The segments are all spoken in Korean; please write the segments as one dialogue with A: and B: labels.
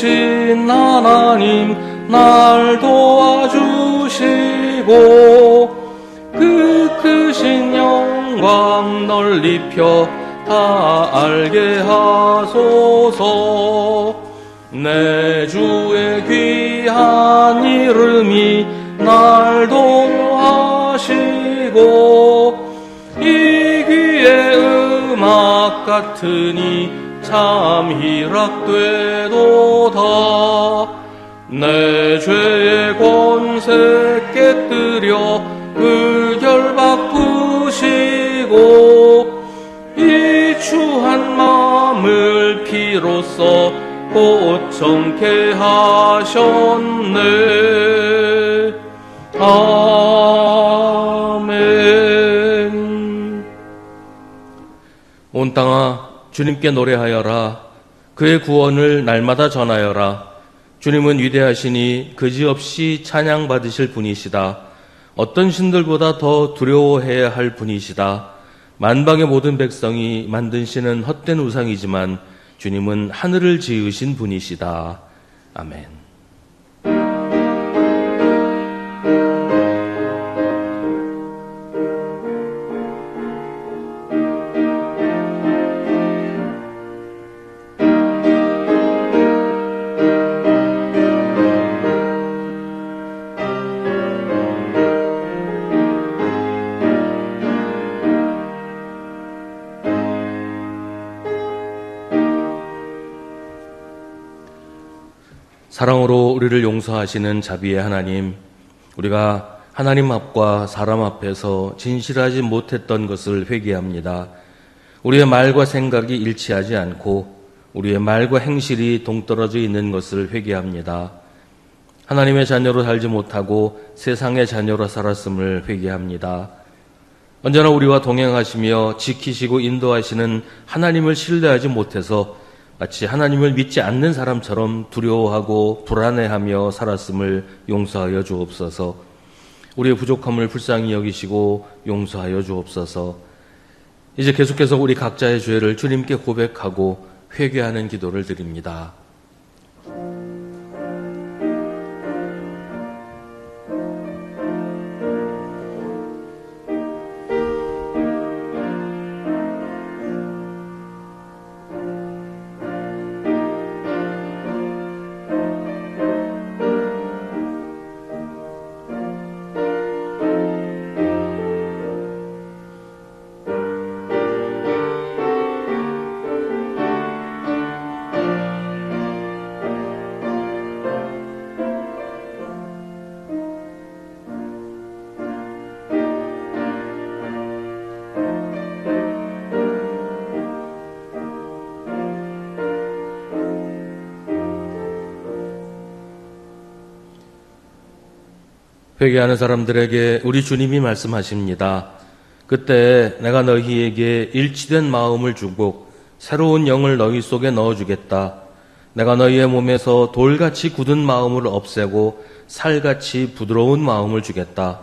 A: 크신 하나님 날 도와주시고 그 크신 영광 널리 펴 다 알게 하소서. 내 주의 귀한 이름이 날 도하시고 이 귀의 음악 같으니 참 희락되도다. 내 죄의 권세 깨뜨려 그 결박 푸시고 이 추한 마음을 피로써 꽃청케 하셨네. 아멘. 온 땅아 주님께 노래하여라. 그의 구원을 날마다 전하여라. 주님은 위대하시니 그지없이 찬양받으실 분이시다. 어떤 신들보다 더 두려워해야 할 분이시다. 만방의 모든 백성이 만드시는 헛된 우상이지만 주님은 하늘을 지으신 분이시다. 아멘. 사랑으로 우리를 용서하시는 자비의 하나님, 우리가 하나님 앞과 사람 앞에서 진실하지 못했던 것을 회개합니다. 우리의 말과 생각이 일치하지 않고 우리의 말과 행실이 동떨어져 있는 것을 회개합니다. 하나님의 자녀로 살지 못하고 세상의 자녀로 살았음을 회개합니다. 언제나 우리와 동행하시며 지키시고 인도하시는 하나님을 신뢰하지 못해서 마치 하나님을 믿지 않는 사람처럼 두려워하고 불안해하며 살았음을 용서하여 주옵소서. 우리의 부족함을 불쌍히 여기시고 용서하여 주옵소서. 이제 계속해서 우리 각자의 죄를 주님께 고백하고 회개하는 기도를 드립니다. 회개하는 사람들에게 우리 주님이 말씀하십니다. 그때 내가 너희에게 일치된 마음을 주고 새로운 영을 너희 속에 넣어주겠다. 내가 너희의 몸에서 돌같이 굳은 마음을 없애고 살같이 부드러운 마음을 주겠다.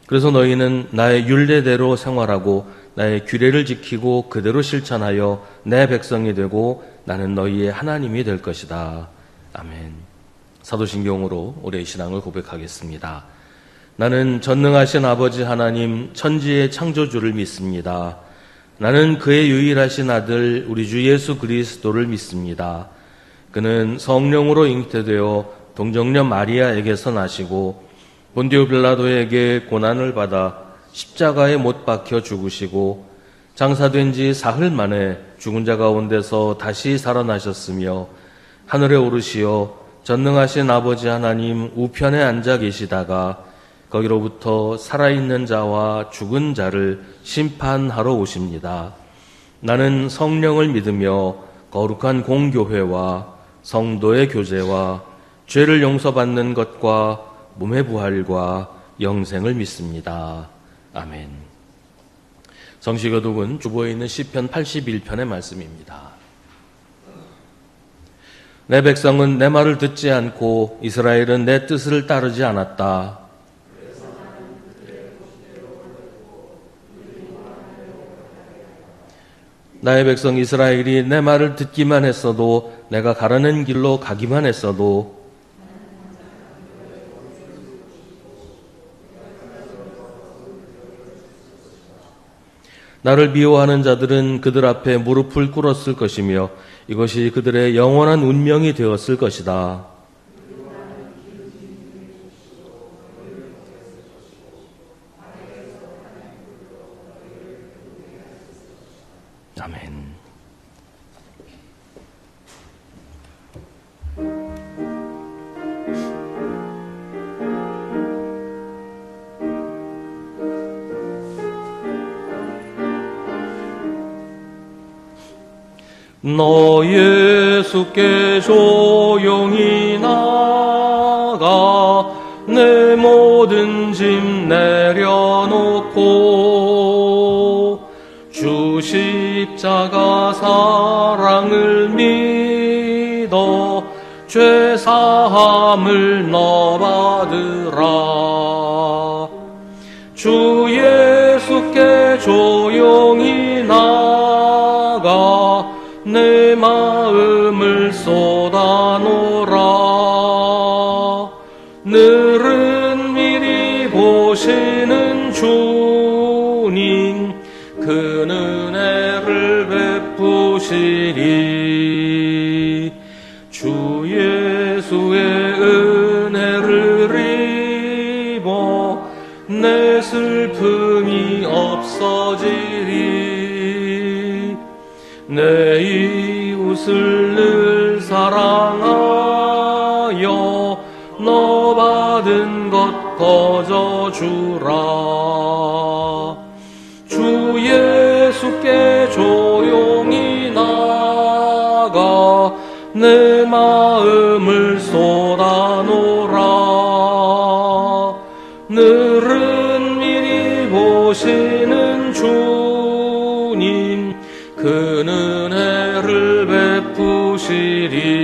A: 그래서 너희는 나의 율례대로 생활하고 나의 규례를 지키고 그대로 실천하여 내 백성이 되고 나는 너희의 하나님이 될 것이다. 아멘. 사도신경으로 우리의 신앙을 고백하겠습니다. 나는 전능하신 아버지 하나님 천지의 창조주를 믿습니다. 나는 그의 유일하신 아들 우리 주 예수 그리스도를 믿습니다. 그는 성령으로 잉태되어 동정녀 마리아에게서 나시고 본디오 빌라도에게 고난을 받아 십자가에 못 박혀 죽으시고 장사된 지 사흘 만에 죽은 자 가운데서 다시 살아나셨으며 하늘에 오르시어 전능하신 아버지 하나님 우편에 앉아 계시다가 거기로부터 살아있는 자와 죽은 자를 심판하러 오십니다. 나는 성령을 믿으며 거룩한 공교회와 성도의 교제와 죄를 용서받는 것과 몸의 부활과 영생을 믿습니다. 아멘. 성시교독은 주보에 있는 시편 81편의 말씀입니다. 내 백성은 내 말을 듣지 않고 이스라엘은 내 뜻을 따르지 않았다. 나의 백성 이스라엘이 내 말을 듣기만 했어도 내가 가라는 길로 가기만 했어도 나를 미워하는 자들은 그들 앞에 무릎을 꿇었을 것이며 이것이 그들의 영원한 운명이 되었을 것이다. 아멘. 너 예수께 조용히 나가 내 모든 짐 내려놓고 주 십자가 사랑을 믿어 죄 사함을 너 받으라. 주 예수께 조용히 나가 내 마음을 쏟아놓으라. 늘은 미리 보시는 주님 그 은혜를 베푸시리. 주 예수의 은혜를 입어 내 슬픔이 없어지리. 내 이웃을 늘 사랑하여 너 받은 것 거저주라. 주 예수께 조용히 나가 내 마음을 쏟아놓으라. 늘은 미리 보시는 주님 그 은혜를 베푸시리.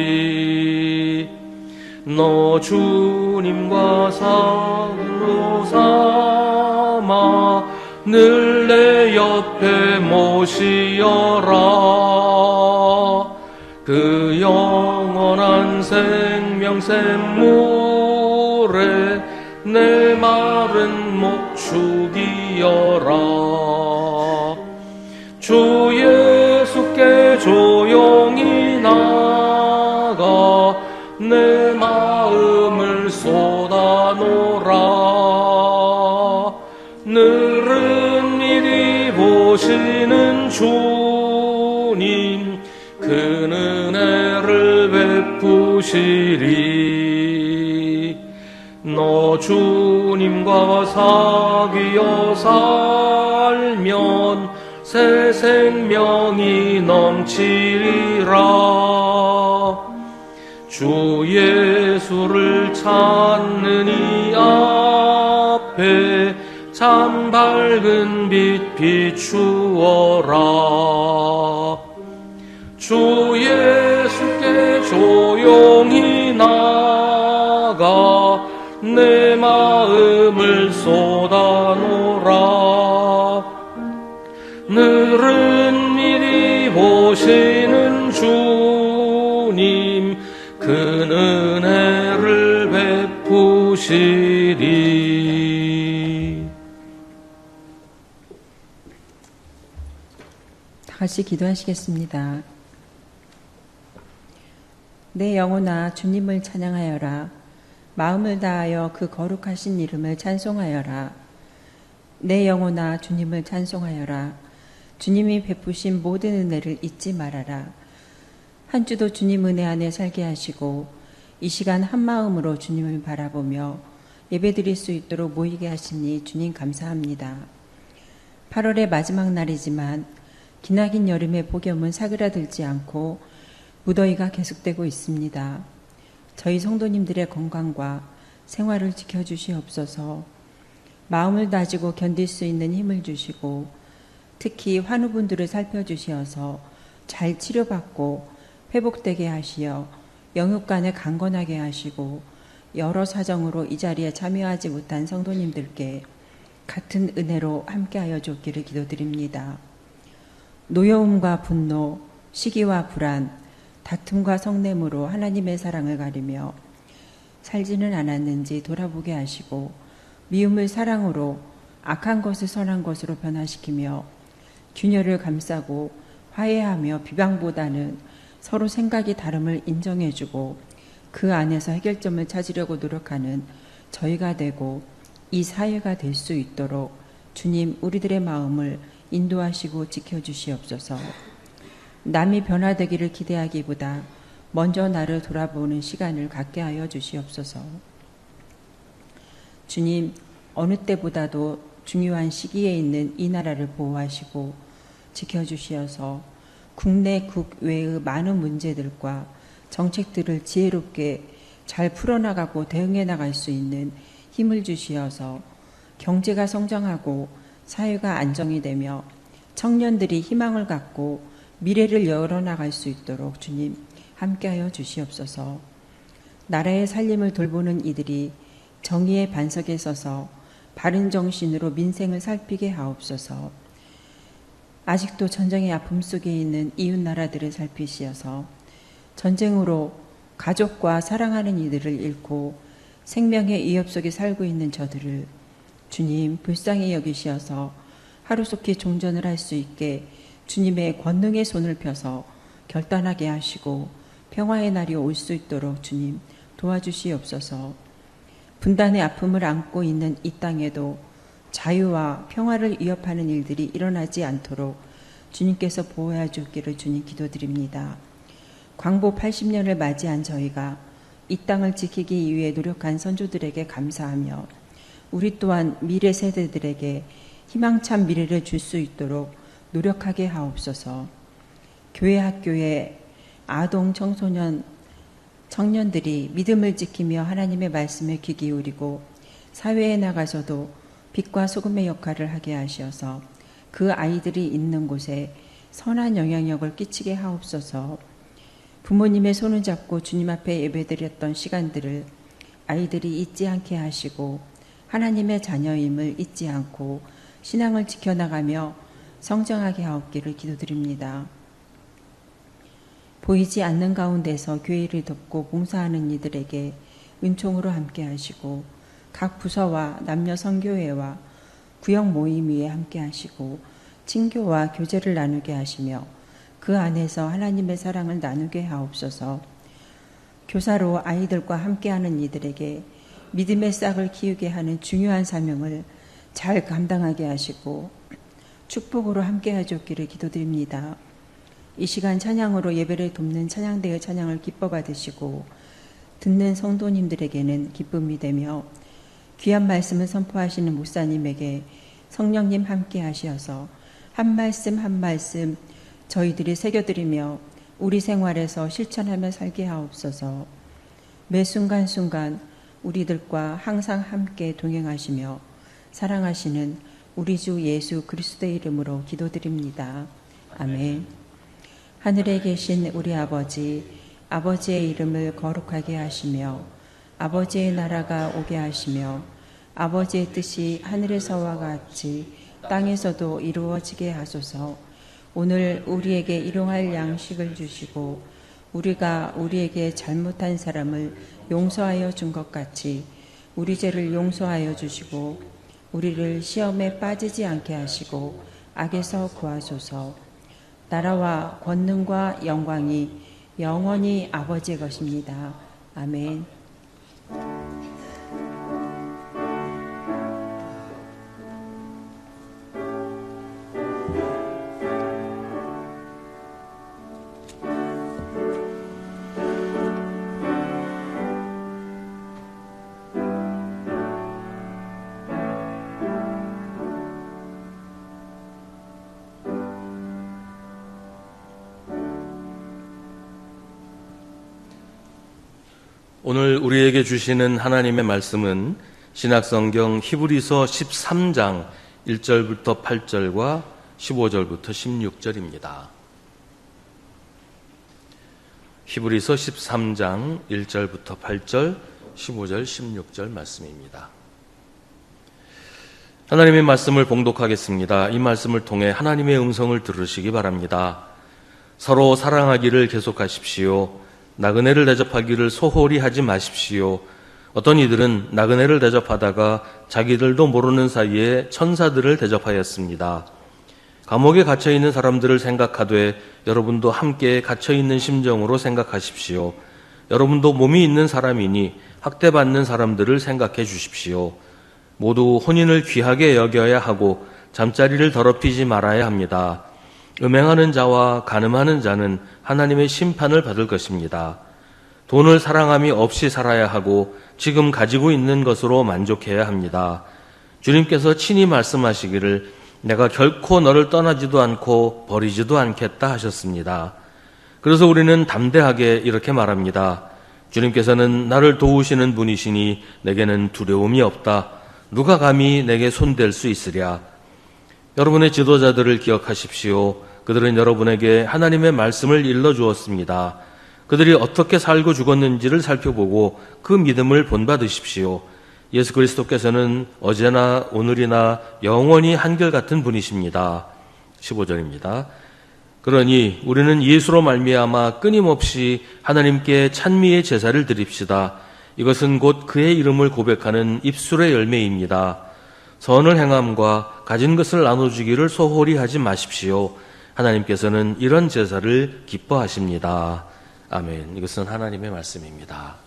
A: 너 주님과 사귐으로 삼아 늘 내 옆에 모시어라. 그 영원한 생명 샘물에 내 마른 목 죽이어라. 주 예수께 조용히 나가 내 마음을 쏟아놓으라. 늘은 미리 보시는 주님 그 은혜를 베푸시리. 너 주님과 사귀어 살면 새 생명이 넘치리라. 주 예수를 찾는 이 앞에 참 밝은 빛 비추어라. 주 예수께 조용히 나가 내 마음을 쏟아놓으라. 늘은 미리 보시는 주님 그 은혜를 베푸시리.
B: 다 같이 기도하시겠습니다. 내 영혼아 주님을 찬양하여라. 마음을 다하여 그 거룩하신 이름을 찬송하여라. 내 영혼아 주님을 찬송하여라. 주님이 베푸신 모든 은혜를 잊지 말아라. 한 주도 주님 은혜 안에 살게 하시고 이 시간 한 마음으로 주님을 바라보며 예배드릴 수 있도록 모이게 하시니 주님 감사합니다. 8월의 마지막 날이지만 기나긴 여름의 폭염은 사그라들지 않고 무더위가 계속되고 있습니다. 저희 성도님들의 건강과 생활을 지켜주시옵소서. 마음을 다지고 견딜 수 있는 힘을 주시고 특히 환우분들을 살펴주시어서 잘 치료받고 회복되게 하시어 영육간에 강건하게 하시고 여러 사정으로 이 자리에 참여하지 못한 성도님들께 같은 은혜로 함께하여 줬기를 기도드립니다. 노여움과 분노, 시기와 불안, 다툼과 성냄으로 하나님의 사랑을 가리며 살지는 않았는지 돌아보게 하시고 미움을 사랑으로 악한 것을 선한 것으로 변화시키며 균열을 감싸고 화해하며 비방보다는 서로 생각이 다름을 인정해주고 그 안에서 해결점을 찾으려고 노력하는 저희가 되고 이 사회가 될 수 있도록 주님 우리들의 마음을 인도하시고 지켜주시옵소서. 남이 변화되기를 기대하기보다 먼저 나를 돌아보는 시간을 갖게 하여 주시옵소서. 주님, 어느 때보다도 중요한 시기에 있는 이 나라를 보호하시고 지켜주시어서 국내 국외의 많은 문제들과 정책들을 지혜롭게 잘 풀어나가고 대응해 나갈 수 있는 힘을 주시어서 경제가 성장하고 사회가 안정이 되며 청년들이 희망을 갖고 미래를 열어나갈 수 있도록 주님 함께하여 주시옵소서. 나라의 살림을 돌보는 이들이 정의의 반석에 서서 바른 정신으로 민생을 살피게 하옵소서. 아직도 전쟁의 아픔 속에 있는 이웃 나라들을 살피시어서 전쟁으로 가족과 사랑하는 이들을 잃고 생명의 위협 속에 살고 있는 저들을 주님 불쌍히 여기시어서 하루속히 종전을 할 수 있게 주님의 권능의 손을 펴서 결단하게 하시고 평화의 날이 올 수 있도록 주님 도와주시옵소서. 분단의 아픔을 안고 있는 이 땅에도 자유와 평화를 위협하는 일들이 일어나지 않도록 주님께서 보호해 주기를 주님 기도드립니다. 광복 80년을 맞이한 저희가 이 땅을 지키기 위해 노력한 선조들에게 감사하며 우리 또한 미래 세대들에게 희망찬 미래를 줄 수 있도록 노력하게 하옵소서. 교회 학교에 아동 청소년 청년들이 믿음을 지키며 하나님의 말씀에 귀 기울이고 사회에 나가서도 빛과 소금의 역할을 하게 하시어서 그 아이들이 있는 곳에 선한 영향력을 끼치게 하옵소서. 부모님의 손을 잡고 주님 앞에 예배드렸던 시간들을 아이들이 잊지 않게 하시고 하나님의 자녀임을 잊지 않고 신앙을 지켜나가며 성장하게 하옵기를 기도드립니다. 보이지 않는 가운데서 교회를 돕고 봉사하는 이들에게 은총으로 함께 하시고 각 부서와 남녀 선교회와 구역 모임 위에 함께 하시고 친교와 교제를 나누게 하시며 그 안에서 하나님의 사랑을 나누게 하옵소서. 교사로 아이들과 함께하는 이들에게 믿음의 싹을 키우게 하는 중요한 사명을 잘 감당하게 하시고 축복으로 함께해 줬기를 기도드립니다. 이 시간 찬양으로 예배를 돕는 찬양대의 찬양을 기뻐 받으시고 듣는 성도님들에게는 기쁨이 되며 귀한 말씀을 선포하시는 목사님에게 성령님 함께 하시어서 한 말씀 한 말씀 저희들이 새겨드리며 우리 생활에서 실천하며 살게 하옵소서. 매 순간순간 우리들과 항상 함께 동행하시며 사랑하시는 우리 주 예수 그리스도의 이름으로 기도드립니다. 아멘. 하늘에 계신 우리 아버지, 아버지의 이름을 거룩하게 하시며 아버지의 나라가 오게 하시며 아버지의 뜻이 하늘에서와 같이 땅에서도 이루어지게 하소서. 오늘 우리에게 일용할 양식을 주시고 우리가 우리에게 잘못한 사람을 용서하여 준 것 같이 우리 죄를 용서하여 주시고 우리를 시험에 빠지지 않게 하시고 악에서 구하소서. 나라와 권능과 영광이 영원히 아버지의 것입니다. 아멘.
A: 오늘 우리에게 주시는 하나님의 말씀은 신약성경 히브리서 13장 1절부터 8절과 15절부터 16절입니다. 히브리서 13장 1절부터 8절, 15절, 16절 말씀입니다. 하나님의 말씀을 봉독하겠습니다. 이 말씀을 통해 하나님의 음성을 들으시기 바랍니다. 서로 사랑하기를 계속하십시오. 나그네를 대접하기를 소홀히 하지 마십시오. 어떤 이들은 나그네를 대접하다가 자기들도 모르는 사이에 천사들을 대접하였습니다. 감옥에 갇혀있는 사람들을 생각하되 여러분도 함께 갇혀있는 심정으로 생각하십시오. 여러분도 몸이 있는 사람이니 학대받는 사람들을 생각해 주십시오. 모두 혼인을 귀하게 여겨야 하고 잠자리를 더럽히지 말아야 합니다. 음행하는 자와 간음하는 자는 하나님의 심판을 받을 것입니다. 돈을 사랑함이 없이 살아야 하고 지금 가지고 있는 것으로 만족해야 합니다. 주님께서 친히 말씀하시기를 내가 결코 너를 떠나지도 않고 버리지도 않겠다 하셨습니다. 그래서 우리는 담대하게 이렇게 말합니다. 주님께서는 나를 도우시는 분이시니 내게는 두려움이 없다. 누가 감히 내게 손댈 수 있으랴. 여러분의 지도자들을 기억하십시오. 그들은 여러분에게 하나님의 말씀을 일러주었습니다. 그들이 어떻게 살고 죽었는지를 살펴보고 그 믿음을 본받으십시오. 예수 그리스도께서는 어제나 오늘이나 영원히 한결같은 분이십니다. 15절입니다. 그러니 우리는 예수로 말미암아 끊임없이 하나님께 찬미의 제사를 드립시다. 이것은 곧 그의 이름을 고백하는 입술의 열매입니다. 선을 행함과 가진 것을 나눠주기를 소홀히 하지 마십시오. 하나님께서는 이런 제사를 기뻐하십니다. 아멘. 이것은 하나님의 말씀입니다.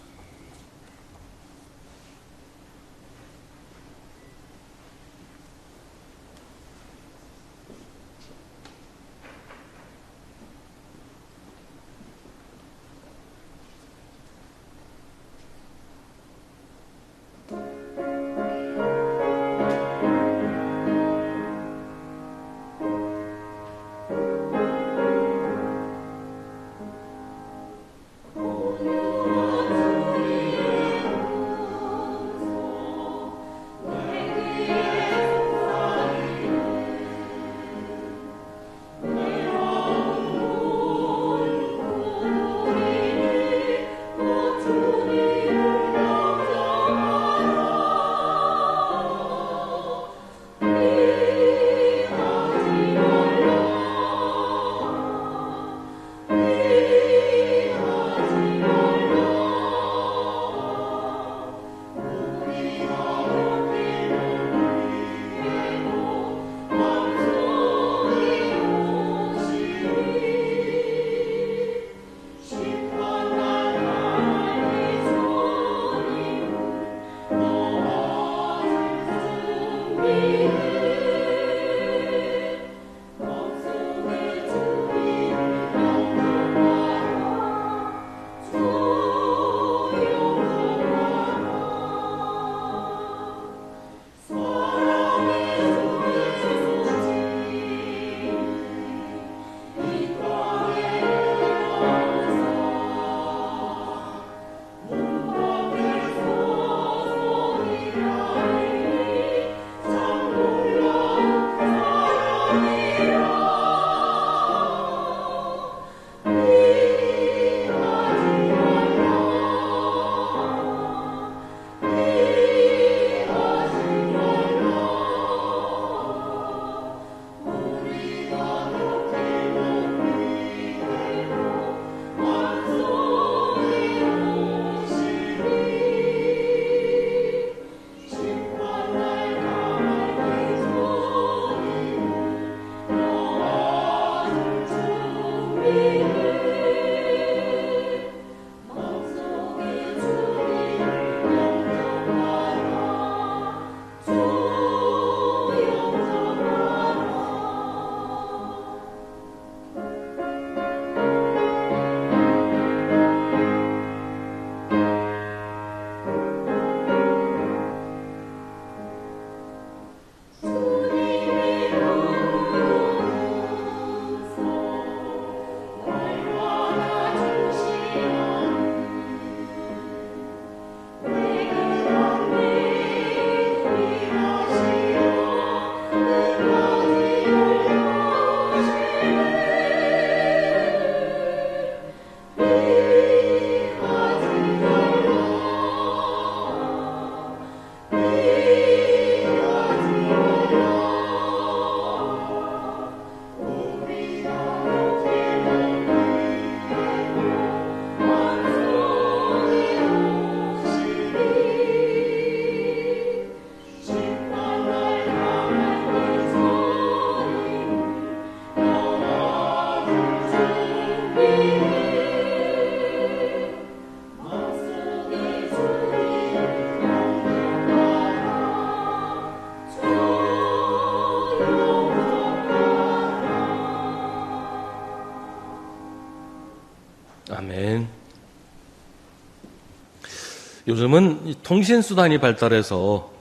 A: 요즘은 이 통신수단이 발달해서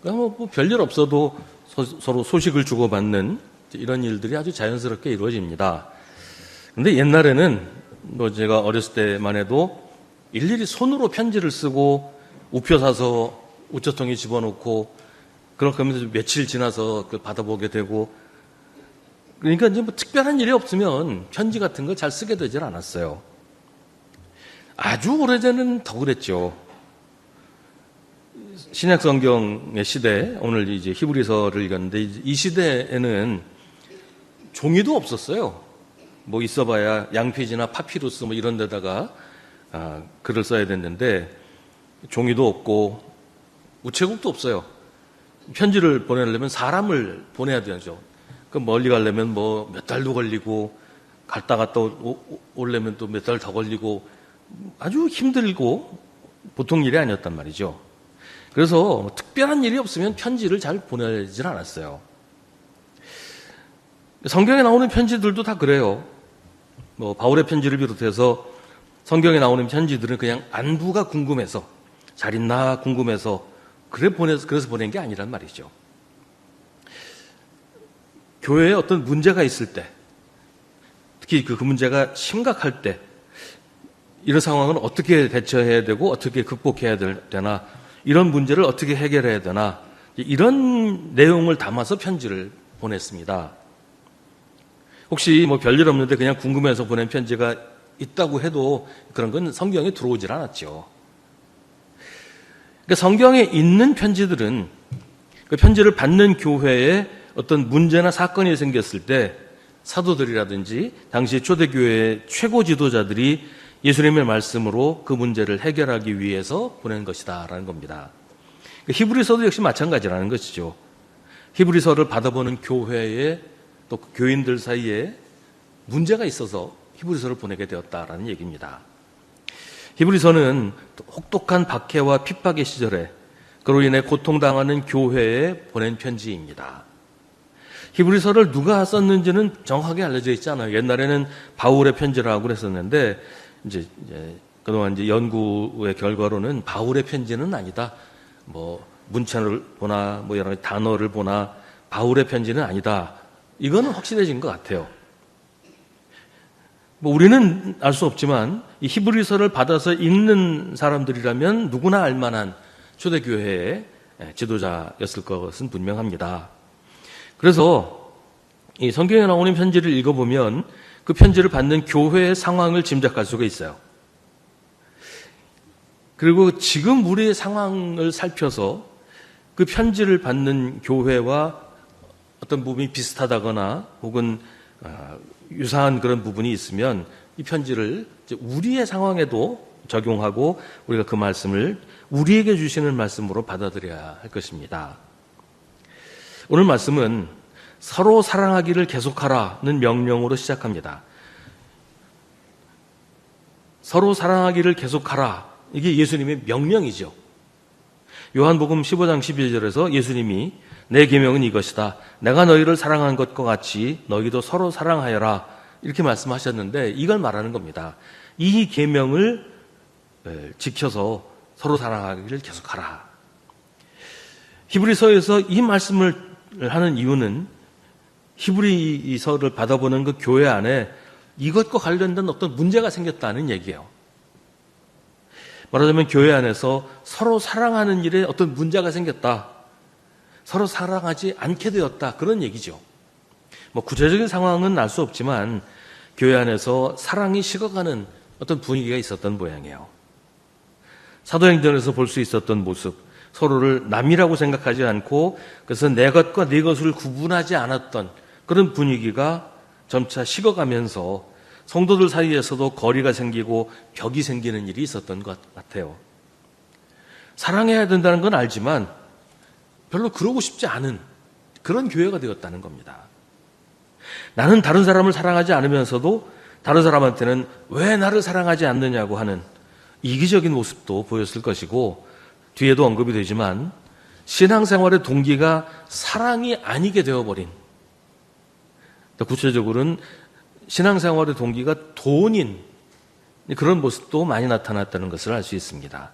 A: 뭐 별일 없어도 서로 소식을 주고받는 이런 일들이 아주 자연스럽게 이루어집니다. 근데 옛날에는 뭐 제가 어렸을 때만 해도 일일이 손으로 편지를 쓰고 우표 사서 우체통에 집어넣고 그렇게 하면서 며칠 지나서 그걸 받아보게 되고, 그러니까 이제 뭐 특별한 일이 없으면 편지 같은 걸 잘 쓰게 되질 않았어요. 아주 오래전에는 더 그랬죠. 신약 성경의 시대, 오늘 이제 히브리서를 읽었는데 이 시대에는 종이도 없었어요. 뭐 있어봐야 양피지나 파피루스 뭐 이런 데다가 글을 써야 됐는데 종이도 없고 우체국도 없어요. 편지를 보내려면 사람을 보내야 되죠. 그 멀리 가려면 뭐 몇 달도 걸리고 갔다 오려면 또 몇 달 더 걸리고 아주 힘들고 보통 일이 아니었단 말이죠. 그래서 뭐 특별한 일이 없으면 편지를 잘 보내질 않았어요. 성경에 나오는 편지들도 다 그래요. 뭐 바울의 편지를 비롯해서 성경에 나오는 편지들은 그냥 안부가 궁금해서, 잘 있나 궁금해서 그래서 보낸 게 아니란 말이죠. 교회에 어떤 문제가 있을 때, 특히 그 문제가 심각할 때 이런 상황은 어떻게 대처해야 되고 어떻게 극복해야 되나, 이런 문제를 어떻게 해결해야 되나, 이런 내용을 담아서 편지를 보냈습니다. 혹시 뭐 별일 없는데 그냥 궁금해서 보낸 편지가 있다고 해도 그런 건 성경에 들어오질 않았죠. 그러니까 성경에 있는 편지들은 그 편지를 받는 교회에 어떤 문제나 사건이 생겼을 때 사도들이라든지 당시 초대교회의 최고 지도자들이 예수님의 말씀으로 그 문제를 해결하기 위해서 보낸 것이다라는 겁니다. 히브리서도 역시 마찬가지라는 것이죠. 히브리서를 받아보는 교회에 또 교인들 사이에 문제가 있어서 히브리서를 보내게 되었다라는 얘기입니다. 히브리서는 혹독한 박해와 핍박의 시절에 그로 인해 고통당하는 교회에 보낸 편지입니다. 히브리서를 누가 썼는지는 정확하게 알려져 있지 않아요. 옛날에는 바울의 편지라고 그랬었는데 이제 그동안 이제 연구의 결과로는 바울의 편지는 아니다. 뭐 문체를 보나 뭐 여러 가지 단어를 보나 바울의 편지는 아니다. 이거는 확실해진 것 같아요. 뭐 우리는 알 수 없지만 이 히브리서를 받아서 읽는 사람들이라면 누구나 알 만한 초대교회의 지도자였을 것은 분명합니다. 그래서 이 성경에 나오는 편지를 읽어보면 그 편지를 받는 교회의 상황을 짐작할 수가 있어요. 그리고 지금 우리의 상황을 살펴서 그 편지를 받는 교회와 어떤 부분이 비슷하다거나 혹은 유사한 그런 부분이 있으면 이 편지를 우리의 상황에도 적용하고 우리가 그 말씀을 우리에게 주시는 말씀으로 받아들여야 할 것입니다. 오늘 말씀은 서로 사랑하기를 계속하라는 명령으로 시작합니다. 서로 사랑하기를 계속하라. 이게 예수님의 명령이죠. 요한복음 15장 12절에서 예수님이 내 계명은 이것이다. 내가 너희를 사랑한 것과 같이 너희도 서로 사랑하여라. 이렇게 말씀하셨는데 이걸 말하는 겁니다. 이 계명을 지켜서 서로 사랑하기를 계속하라. 히브리서에서 이 말씀을 하는 이유는 히브리서를 받아보는 그 교회 안에 이것과 관련된 어떤 문제가 생겼다는 얘기예요. 말하자면 교회 안에서 서로 사랑하는 일에 어떤 문제가 생겼다. 서로 사랑하지 않게 되었다. 그런 얘기죠. 뭐 구체적인 상황은 알 수 없지만 교회 안에서 사랑이 식어가는 어떤 분위기가 있었던 모양이에요. 사도행전에서 볼 수 있었던 모습, 서로를 남이라고 생각하지 않고 그래서 내 것과 네 것을 구분하지 않았던 그런 분위기가 점차 식어가면서 성도들 사이에서도 거리가 생기고 벽이 생기는 일이 있었던 것 같아요. 사랑해야 된다는 건 알지만 별로 그러고 싶지 않은 그런 교회가 되었다는 겁니다. 나는 다른 사람을 사랑하지 않으면서도 다른 사람한테는 왜 나를 사랑하지 않느냐고 하는 이기적인 모습도 보였을 것이고 뒤에도 언급이 되지만 신앙생활의 동기가 사랑이 아니게 되어버린, 더 구체적으로는 신앙생활의 동기가 돈인 그런 모습도 많이 나타났다는 것을 알 수 있습니다.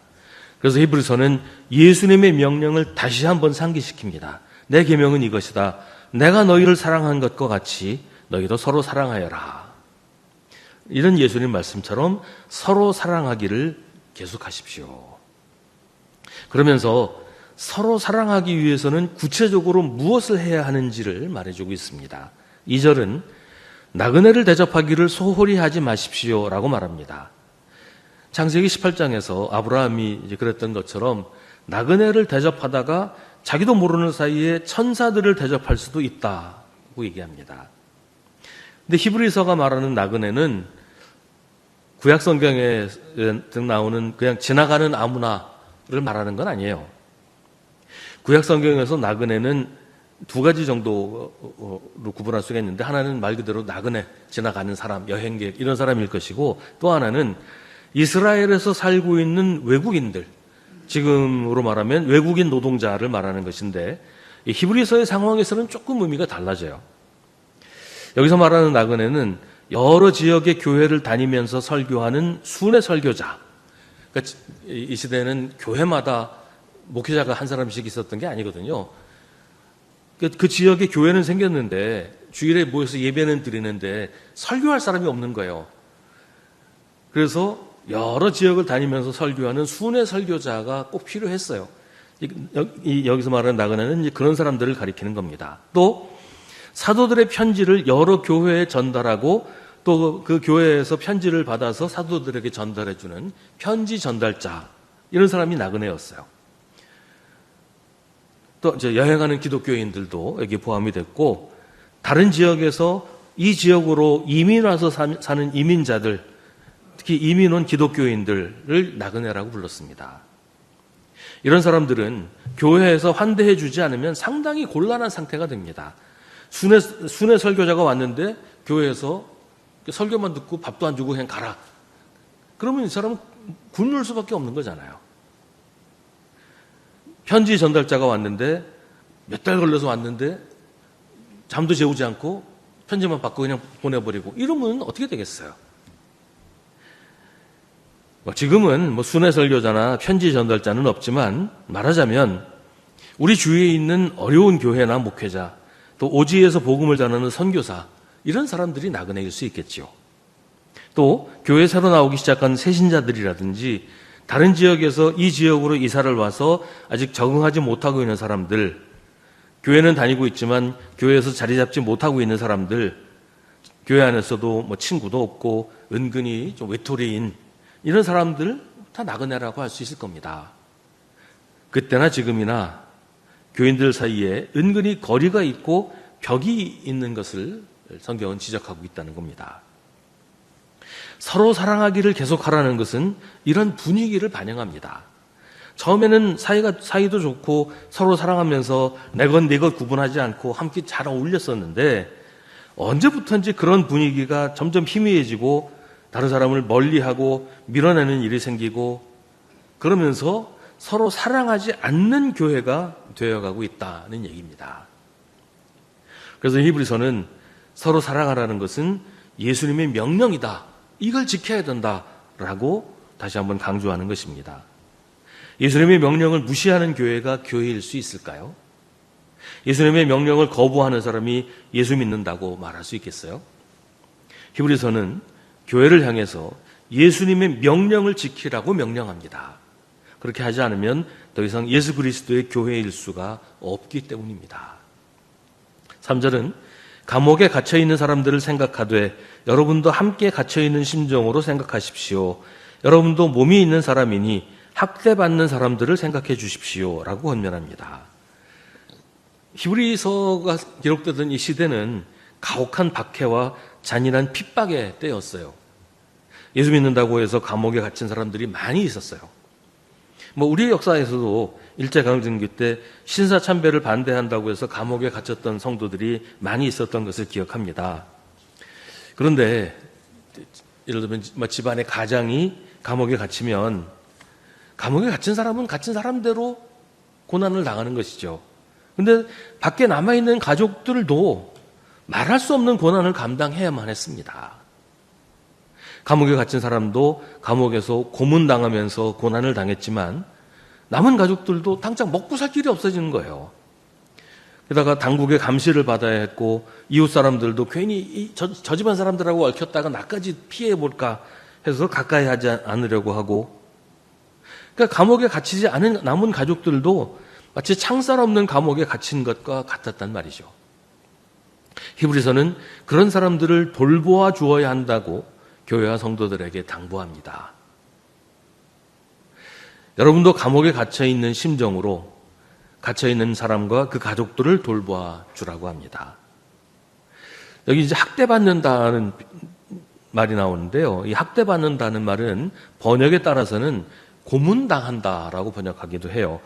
A: 그래서 히브리서는 예수님의 명령을 다시 한번 상기시킵니다. 내 계명은 이것이다. 내가 너희를 사랑한 것과 같이 너희도 서로 사랑하여라. 이런 예수님 말씀처럼 서로 사랑하기를 계속하십시오. 그러면서 서로 사랑하기 위해서는 구체적으로 무엇을 해야 하는지를 말해주고 있습니다. 2절은 나그네를 대접하기를 소홀히 하지 마십시오라고 말합니다. 창세기 18장에서 아브라함이 이제 그랬던 것처럼 나그네를 대접하다가 자기도 모르는 사이에 천사들을 대접할 수도 있다고 얘기합니다. 근데 히브리서가 말하는 나그네는 구약 성경에 나오는 그냥 지나가는 아무나를 말하는 건 아니에요. 구약 성경에서 나그네는 두 가지 정도로 구분할 수가 있는데, 하나는 말 그대로 나그네, 지나가는 사람, 여행객 이런 사람일 것이고, 또 하나는 이스라엘에서 살고 있는 외국인들, 지금으로 말하면 외국인 노동자를 말하는 것인데, 이 히브리서의 상황에서는 조금 의미가 달라져요. 여기서 말하는 나그네는 여러 지역의 교회를 다니면서 설교하는 순회 설교자. 그러니까 이 시대는 교회마다 목회자가 한 사람씩 있었던 게 아니거든요. 그 지역에 교회는 생겼는데 주일에 모여서 예배는 드리는데 설교할 사람이 없는 거예요. 그래서 여러 지역을 다니면서 설교하는 순회 설교자가 꼭 필요했어요. 여기서 말하는 나그네는 그런 사람들을 가리키는 겁니다. 또 사도들의 편지를 여러 교회에 전달하고 또 그 교회에서 편지를 받아서 사도들에게 전달해주는 편지 전달자, 이런 사람이 나그네였어요. 또 이제 여행하는 기독교인들도 여기 포함이 됐고, 다른 지역에서 이 지역으로 이민 와서 사는 이민자들, 특히 이민 온 기독교인들을 나그네라고 불렀습니다. 이런 사람들은 교회에서 환대해 주지 않으면 상당히 곤란한 상태가 됩니다. 순회 설교자가 왔는데 교회에서 설교만 듣고 밥도 안 주고 그냥 가라. 그러면 이 사람은 굶을 수밖에 없는 거잖아요. 편지 전달자가 왔는데 몇 달 걸려서 왔는데 잠도 재우지 않고 편지만 받고 그냥 보내버리고, 이러면 어떻게 되겠어요? 지금은 순회 설교자나 편지 전달자는 없지만, 말하자면 우리 주위에 있는 어려운 교회나 목회자, 또 오지에서 복음을 전하는 선교사, 이런 사람들이 나그네일 수 있겠죠. 또 교회 새로 나오기 시작한 새신자들이라든지 다른 지역에서 이 지역으로 이사를 와서 아직 적응하지 못하고 있는 사람들, 교회는 다니고 있지만 교회에서 자리 잡지 못하고 있는 사람들, 교회 안에서도 친구도 없고 은근히 좀 외톨이인 이런 사람들 다 나그네라고 할 수 있을 겁니다. 그때나 지금이나 교인들 사이에 은근히 거리가 있고 벽이 있는 것을 성경은 지적하고 있다는 겁니다. 서로 사랑하기를 계속하라는 것은 이런 분위기를 반영합니다. 처음에는 사이도 좋고 서로 사랑하면서 내 것 네 것 구분하지 않고 함께 잘 어울렸었는데, 언제부턴지 그런 분위기가 점점 희미해지고 다른 사람을 멀리하고 밀어내는 일이 생기고, 그러면서 서로 사랑하지 않는 교회가 되어가고 있다는 얘기입니다. 그래서 히브리서는 서로 사랑하라는 것은 예수님의 명령이다, 이걸 지켜야 된다라고 다시 한번 강조하는 것입니다. 예수님의 명령을 무시하는 교회가 교회일 수 있을까요? 예수님의 명령을 거부하는 사람이 예수 믿는다고 말할 수 있겠어요? 히브리서는 교회를 향해서 예수님의 명령을 지키라고 명령합니다. 그렇게 하지 않으면 더 이상 예수 그리스도의 교회일 수가 없기 때문입니다. 3절은 감옥에 갇혀있는 사람들을 생각하되 여러분도 함께 갇혀있는 심정으로 생각하십시오. 여러분도 몸이 있는 사람이니 학대받는 사람들을 생각해 주십시오 라고 권면합니다. 히브리서가 기록되던 이 시대는 가혹한 박해와 잔인한 핍박의 때였어요. 예수 믿는다고 해서 감옥에 갇힌 사람들이 많이 있었어요. 우리 역사에서도 일제강점기 때 신사참배를 반대한다고 해서 감옥에 갇혔던 성도들이 많이 있었던 것을 기억합니다. 그런데 예를 들면 집안의 가장이 감옥에 갇히면 감옥에 갇힌 사람은 갇힌 사람대로 고난을 당하는 것이죠. 그런데 밖에 남아있는 가족들도 말할 수 없는 고난을 감당해야만 했습니다. 감옥에 갇힌 사람도 감옥에서 고문당하면서 고난을 당했지만 남은 가족들도 당장 먹고 살 길이 없어지는 거예요. 게다가 당국의 감시를 받아야 했고 이웃 사람들도 괜히 저 집안 사람들하고 얽혔다가 나까지 피해볼까 해서 가까이 하지 않으려고 하고, 그러니까 감옥에 갇히지 않은 남은 가족들도 마치 창살 없는 감옥에 갇힌 것과 같았단 말이죠. 히브리서는 그런 사람들을 돌보아 주어야 한다고 교회와 성도들에게 당부합니다. 여러분도 감옥에 갇혀 있는 심정으로 갇혀 있는 사람과 그 가족들을 돌보아 주라고 합니다. 여기 이제 학대받는다는 말이 나오는데요. 이 학대받는다는 말은 번역에 따라서는 고문당한다라고 번역하기도 해요.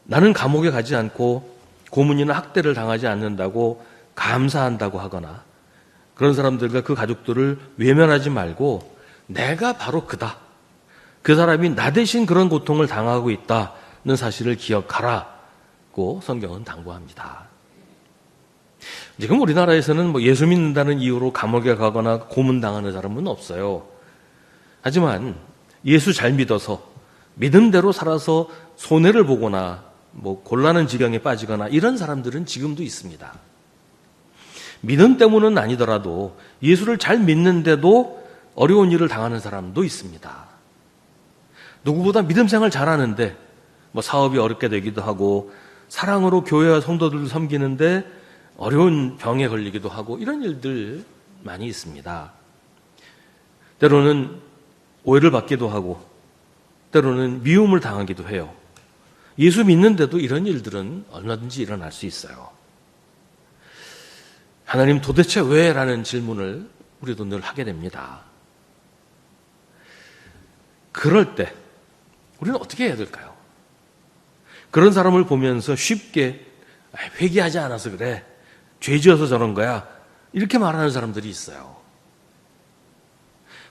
A: 나는 감옥에 가지 않고 고문이나 학대를 당하지 않는다고 감사한다고 하거나, 그런 사람들과 그 가족들을 외면하지 말고 내가 바로 그다, 그 사람이 나 대신 그런 고통을 당하고 있다는 사실을 기억하라고 성경은 당부합니다. 지금 우리나라에서는 예수 믿는다는 이유로 감옥에 가거나 고문당하는 사람은 없어요. 하지만 예수 잘 믿어서 믿음대로 살아서 손해를 보거나 곤란한 지경에 빠지거나 이런 사람들은 지금도 있습니다. 믿음 때문은 아니더라도 예수를 잘 믿는데도 어려운 일을 당하는 사람도 있습니다. 누구보다 믿음 생활 잘하는데 사업이 어렵게 되기도 하고, 사랑으로 교회와 성도들을 섬기는데 어려운 병에 걸리기도 하고, 이런 일들 많이 있습니다. 때로는 오해를 받기도 하고 때로는 미움을 당하기도 해요. 예수 믿는데도 이런 일들은 얼마든지 일어날 수 있어요. 하나님 도대체 왜? 라는 질문을 우리도 늘 하게 됩니다. 그럴 때 우리는 어떻게 해야 될까요? 그런 사람을 보면서 쉽게 회개하지 않아서 그래, 죄 지어서 저런 거야, 이렇게 말하는 사람들이 있어요.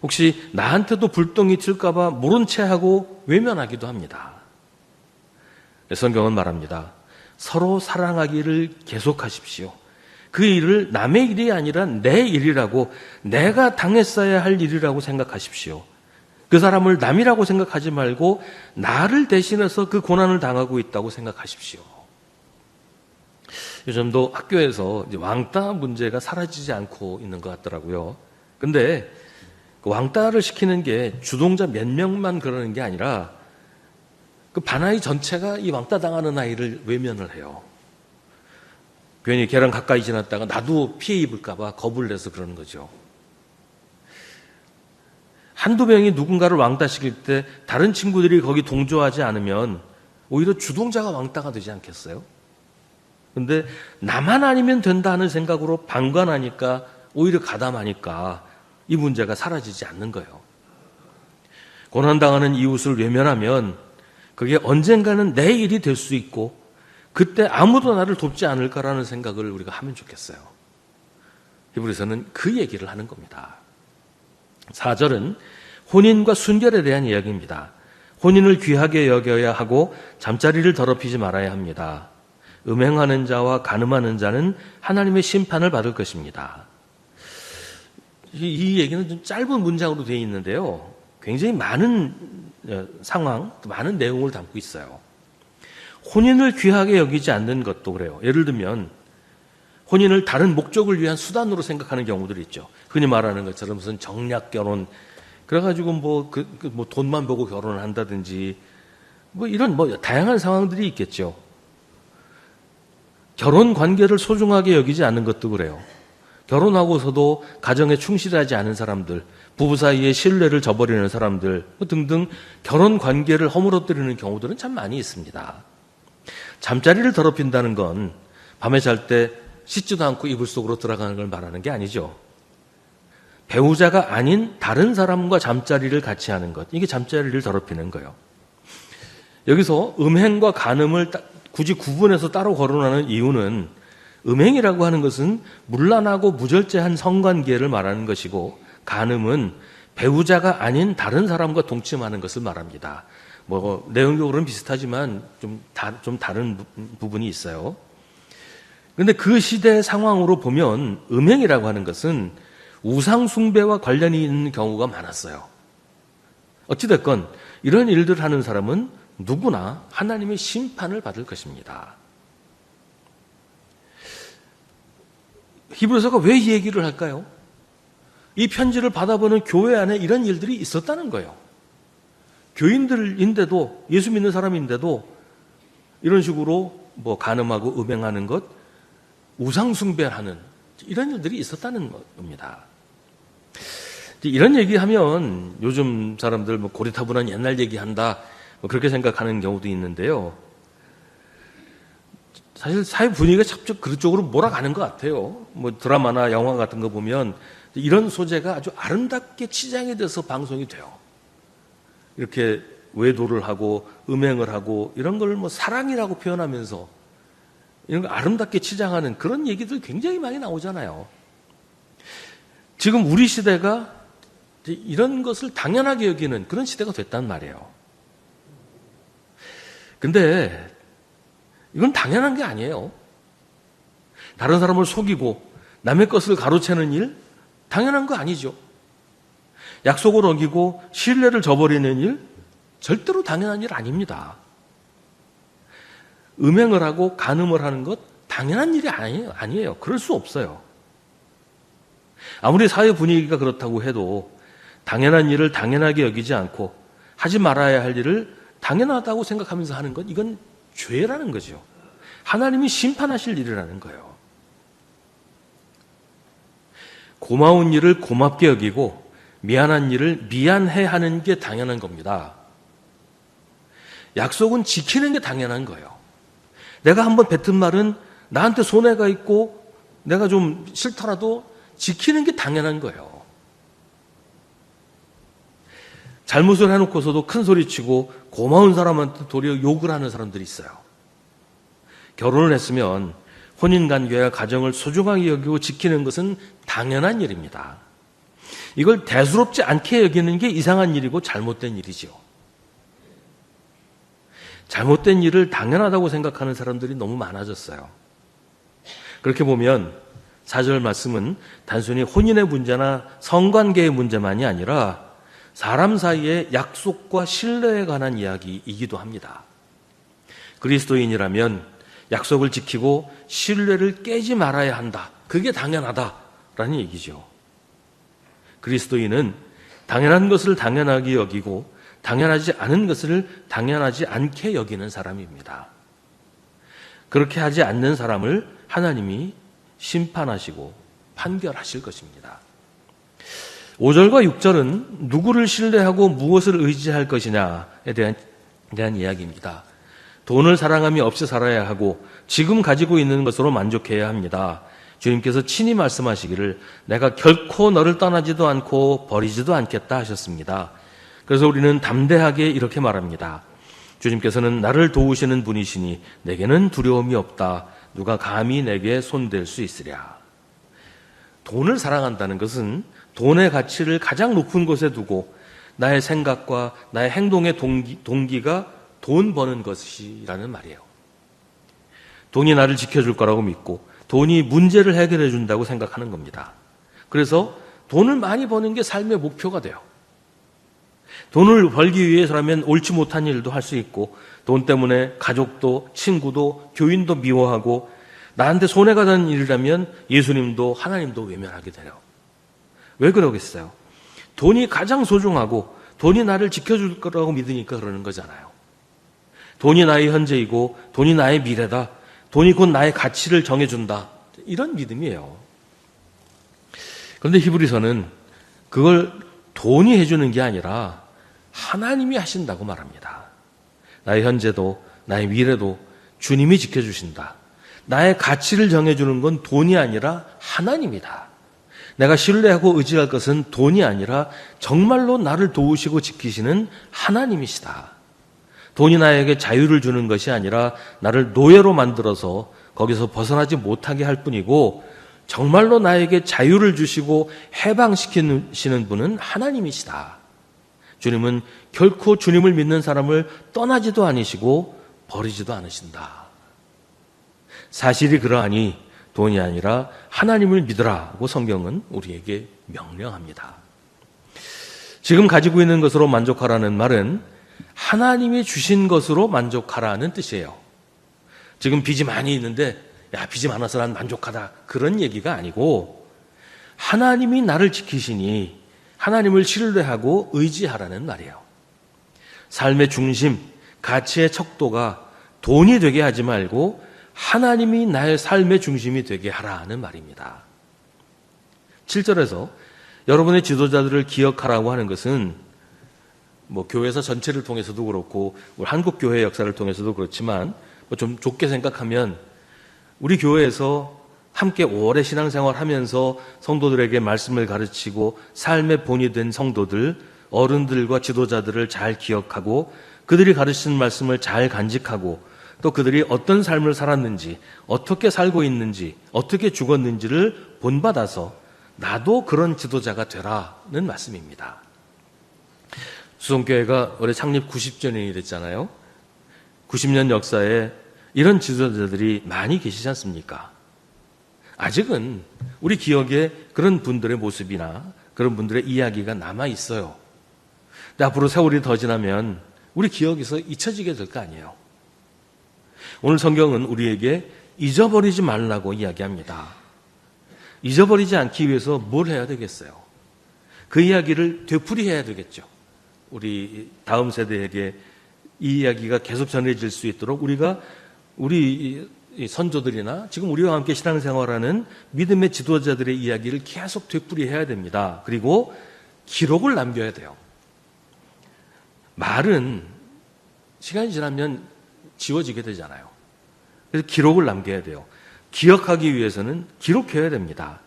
A: 혹시 나한테도 불똥이 튈까 봐 모른 채 하고 외면하기도 합니다. 성경은 말합니다. 서로 사랑하기를 계속하십시오. 그 일을 남의 일이 아니라 내 일이라고, 내가 당했어야 할 일이라고 생각하십시오. 그 사람을 남이라고 생각하지 말고 나를 대신해서 그 고난을 당하고 있다고 생각하십시오. 요즘도 학교에서 왕따 문제가 사라지지 않고 있는 것 같더라고요. 근데 그 왕따를 시키는 게 주동자 몇 명만 그러는 게 아니라 그 반아이 전체가 이 왕따 당하는 아이를 외면을 해요. 괜히 걔랑 가까이 지났다가 나도 피해 입을까 봐 겁을 내서 그러는 거죠. 한두 명이 누군가를 왕따시킬 때 다른 친구들이 거기 동조하지 않으면 오히려 주동자가 왕따가 되지 않겠어요? 근데 나만 아니면 된다는 생각으로 방관하니까, 오히려 가담하니까 이 문제가 사라지지 않는 거예요. 고난당하는 이웃을 외면하면 그게 언젠가는 내 일이 될 수 있고, 그때 아무도 나를 돕지 않을까라는 생각을 우리가 하면 좋겠어요. 히브리서는 그 얘기를 하는 겁니다. 4절은 혼인과 순결에 대한 이야기입니다. 혼인을 귀하게 여겨야 하고 잠자리를 더럽히지 말아야 합니다. 음행하는 자와 간음하는 자는 하나님의 심판을 받을 것입니다. 이 얘기는 좀 짧은 문장으로 되어 있는데요, 굉장히 많은 상황, 많은 내용을 담고 있어요. 혼인을 귀하게 여기지 않는 것도 그래요. 예를 들면 혼인을 다른 목적을 위한 수단으로 생각하는 경우들이 있죠. 흔히 말하는 것처럼 무슨 정략 결혼, 그래가지고 돈만 보고 결혼을 한다든지 이런 다양한 상황들이 있겠죠. 결혼 관계를 소중하게 여기지 않는 것도 그래요. 결혼하고서도 가정에 충실하지 않은 사람들, 부부 사이에 신뢰를 저버리는 사람들 등등 결혼 관계를 허물어뜨리는 경우들은 참 많이 있습니다. 잠자리를 더럽힌다는 건 밤에 잘 때 씻지도 않고 이불 속으로 들어가는 걸 말하는 게 아니죠. 배우자가 아닌 다른 사람과 잠자리를 같이 하는 것, 이게 잠자리를 더럽히는 거예요. 여기서 음행과 간음을 굳이 구분해서 따로 거론하는 이유는, 음행이라고 하는 것은 문란하고 무절제한 성관계를 말하는 것이고, 간음은 배우자가 아닌 다른 사람과 동침하는 것을 말합니다. 내용적으로는 비슷하지만 좀 다른 부분이 있어요. 그런데 그 시대의 상황으로 보면 음행이라고 하는 것은 우상 숭배와 관련이 있는 경우가 많았어요. 어찌됐건 이런 일들을 하는 사람은 누구나 하나님의 심판을 받을 것입니다. 히브리서가 왜 이 얘기를 할까요? 이 편지를 받아보는 교회 안에 이런 일들이 있었다는 거예요. 교인들인데도, 예수 믿는 사람인데도 이런 식으로 간음하고 음행하는 것, 우상숭배하는 이런 일들이 있었다는 겁니다. 이런 얘기하면 요즘 사람들 고리타분한 옛날 얘기한다 그렇게 생각하는 경우도 있는데요. 사실 사회 분위기가 참 그쪽으로 몰아가는 것 같아요. 드라마나 영화 같은 거 보면 이런 소재가 아주 아름답게 치장이 돼서 방송이 돼요. 이렇게 외도를 하고 음행을 하고 이런 걸 사랑이라고 표현하면서 이런 거 아름답게 치장하는 그런 얘기들 굉장히 많이 나오잖아요. 지금 우리 시대가 이런 것을 당연하게 여기는 그런 시대가 됐단 말이에요. 근데 이건 당연한 게 아니에요. 다른 사람을 속이고 남의 것을 가로채는 일 당연한 거 아니죠. 약속을 어기고 신뢰를 저버리는 일 절대로 당연한 일 아닙니다. 음행을 하고 간음을 하는 것 당연한 일이 아니에요. 그럴 수 없어요. 아무리 사회 분위기가 그렇다고 해도 당연한 일을 당연하게 여기지 않고 하지 말아야 할 일을 당연하다고 생각하면서 하는 것, 이건 죄라는 거죠. 하나님이 심판하실 일이라는 거예요. 고마운 일을 고맙게 여기고 미안한 일을 미안해하는 게 당연한 겁니다. 약속은 지키는 게 당연한 거예요. 내가 한번 뱉은 말은 나한테 손해가 있고 내가 좀 싫더라도 지키는 게 당연한 거예요. 잘못을 해놓고서도 큰 소리치고 고마운 사람한테 도리어 욕을 하는 사람들이 있어요. 결혼을 했으면 혼인관계와 가정을 소중하게 여기고 지키는 것은 당연한 일입니다. 이걸 대수롭지 않게 여기는 게 이상한 일이고 잘못된 일이죠. 잘못된 일을 당연하다고 생각하는 사람들이 너무 많아졌어요. 그렇게 보면 4절 말씀은 단순히 혼인의 문제나 성관계의 문제만이 아니라 사람 사이의 약속과 신뢰에 관한 이야기이기도 합니다. 그리스도인이라면 약속을 지키고 신뢰를 깨지 말아야 한다. 그게 당연하다라는 얘기죠. 그리스도인은 당연한 것을 당연하게 여기고 당연하지 않은 것을 당연하지 않게 여기는 사람입니다. 그렇게 하지 않는 사람을 하나님이 심판하시고 판결하실 것입니다. 5절과 6절은 누구를 신뢰하고 무엇을 의지할 것이냐에 대한 이야기입니다. 돈을 사랑함이 없이 살아야 하고 지금 가지고 있는 것으로 만족해야 합니다. 주님께서 친히 말씀하시기를 내가 결코 너를 떠나지도 않고 버리지도 않겠다 하셨습니다. 그래서 우리는 담대하게 이렇게 말합니다. 주님께서는 나를 도우시는 분이시니 내게는 두려움이 없다. 누가 감히 내게 손댈 수 있으랴. 돈을 사랑한다는 것은 돈의 가치를 가장 높은 곳에 두고 나의 생각과 나의 행동의 동기가 돈 버는 것이라는 말이에요. 돈이 나를 지켜줄 거라고 믿고 돈이 문제를 해결해 준다고 생각하는 겁니다. 그래서 돈을 많이 버는 게 삶의 목표가 돼요. 돈을 벌기 위해서라면 옳지 못한 일도 할 수 있고 돈 때문에 가족도 친구도 교인도 미워하고 나한테 손해가 되는 일이라면 예수님도 하나님도 외면하게 돼요. 왜 그러겠어요? 돈이 가장 소중하고 돈이 나를 지켜줄 거라고 믿으니까 그러는 거잖아요. 돈이 나의 현재이고 돈이 나의 미래다. 돈이 곧 나의 가치를 정해준다. 이런 믿음이에요. 그런데 히브리서는 그걸 돈이 해주는 게 아니라 하나님이 하신다고 말합니다. 나의 현재도 나의 미래도 주님이 지켜주신다. 나의 가치를 정해주는 건 돈이 아니라 하나님이다. 내가 신뢰하고 의지할 것은 돈이 아니라 정말로 나를 도우시고 지키시는 하나님이시다. 돈이 나에게 자유를 주는 것이 아니라 나를 노예로 만들어서 거기서 벗어나지 못하게 할 뿐이고 정말로 나에게 자유를 주시고 해방시키시는 분은 하나님이시다. 주님은 결코 주님을 믿는 사람을 떠나지도 않으시고 버리지도 않으신다. 사실이 그러하니 돈이 아니라 하나님을 믿으라고 성경은 우리에게 명령합니다. 지금 가지고 있는 것으로 만족하라는 말은 하나님이 주신 것으로 만족하라는 뜻이에요. 지금 빚이 많이 있는데 야, 빚이 많아서 난 만족하다, 그런 얘기가 아니고 하나님이 나를 지키시니 하나님을 신뢰하고 의지하라는 말이에요. 삶의 중심, 가치의 척도가 돈이 되게 하지 말고 하나님이 나의 삶의 중심이 되게 하라는 말입니다. 7절에서 여러분의 지도자들을 기억하라고 하는 것은 교회에서 전체를 통해서도 그렇고 우리 한국 교회 역사를 통해서도 그렇지만 좀 좁게 생각하면 우리 교회에서 함께 오래 신앙생활 하면서 성도들에게 말씀을 가르치고 삶의 본이 된 성도들, 어른들과 지도자들을 잘 기억하고 그들이 가르치는 말씀을 잘 간직하고 또 그들이 어떤 삶을 살았는지, 어떻게 살고 있는지, 어떻게 죽었는지를 본받아서 나도 그런 지도자가 되라는 말씀입니다. 수성교회가 올해 창립 90주년이 됐잖아요. 90년 역사에 이런 지도자들이 많이 계시지 않습니까? 아직은 우리 기억에 그런 분들의 모습이나 그런 분들의 이야기가 남아 있어요. 근데 앞으로 세월이 더 지나면 우리 기억에서 잊혀지게 될 거 아니에요. 오늘 성경은 우리에게 잊어버리지 말라고 이야기합니다. 잊어버리지 않기 위해서 뭘 해야 되겠어요? 그 이야기를 되풀이해야 되겠죠. 우리 다음 세대에게 이 이야기가 계속 전해질 수 있도록 우리 선조들이나 지금 우리와 함께 신앙생활하는 믿음의 지도자들의 이야기를 계속 되풀이해야 됩니다. 그리고 기록을 남겨야 돼요. 말은 시간이 지나면 지워지게 되잖아요. 그래서 기록을 남겨야 돼요. 기억하기 위해서는 기록해야 됩니다.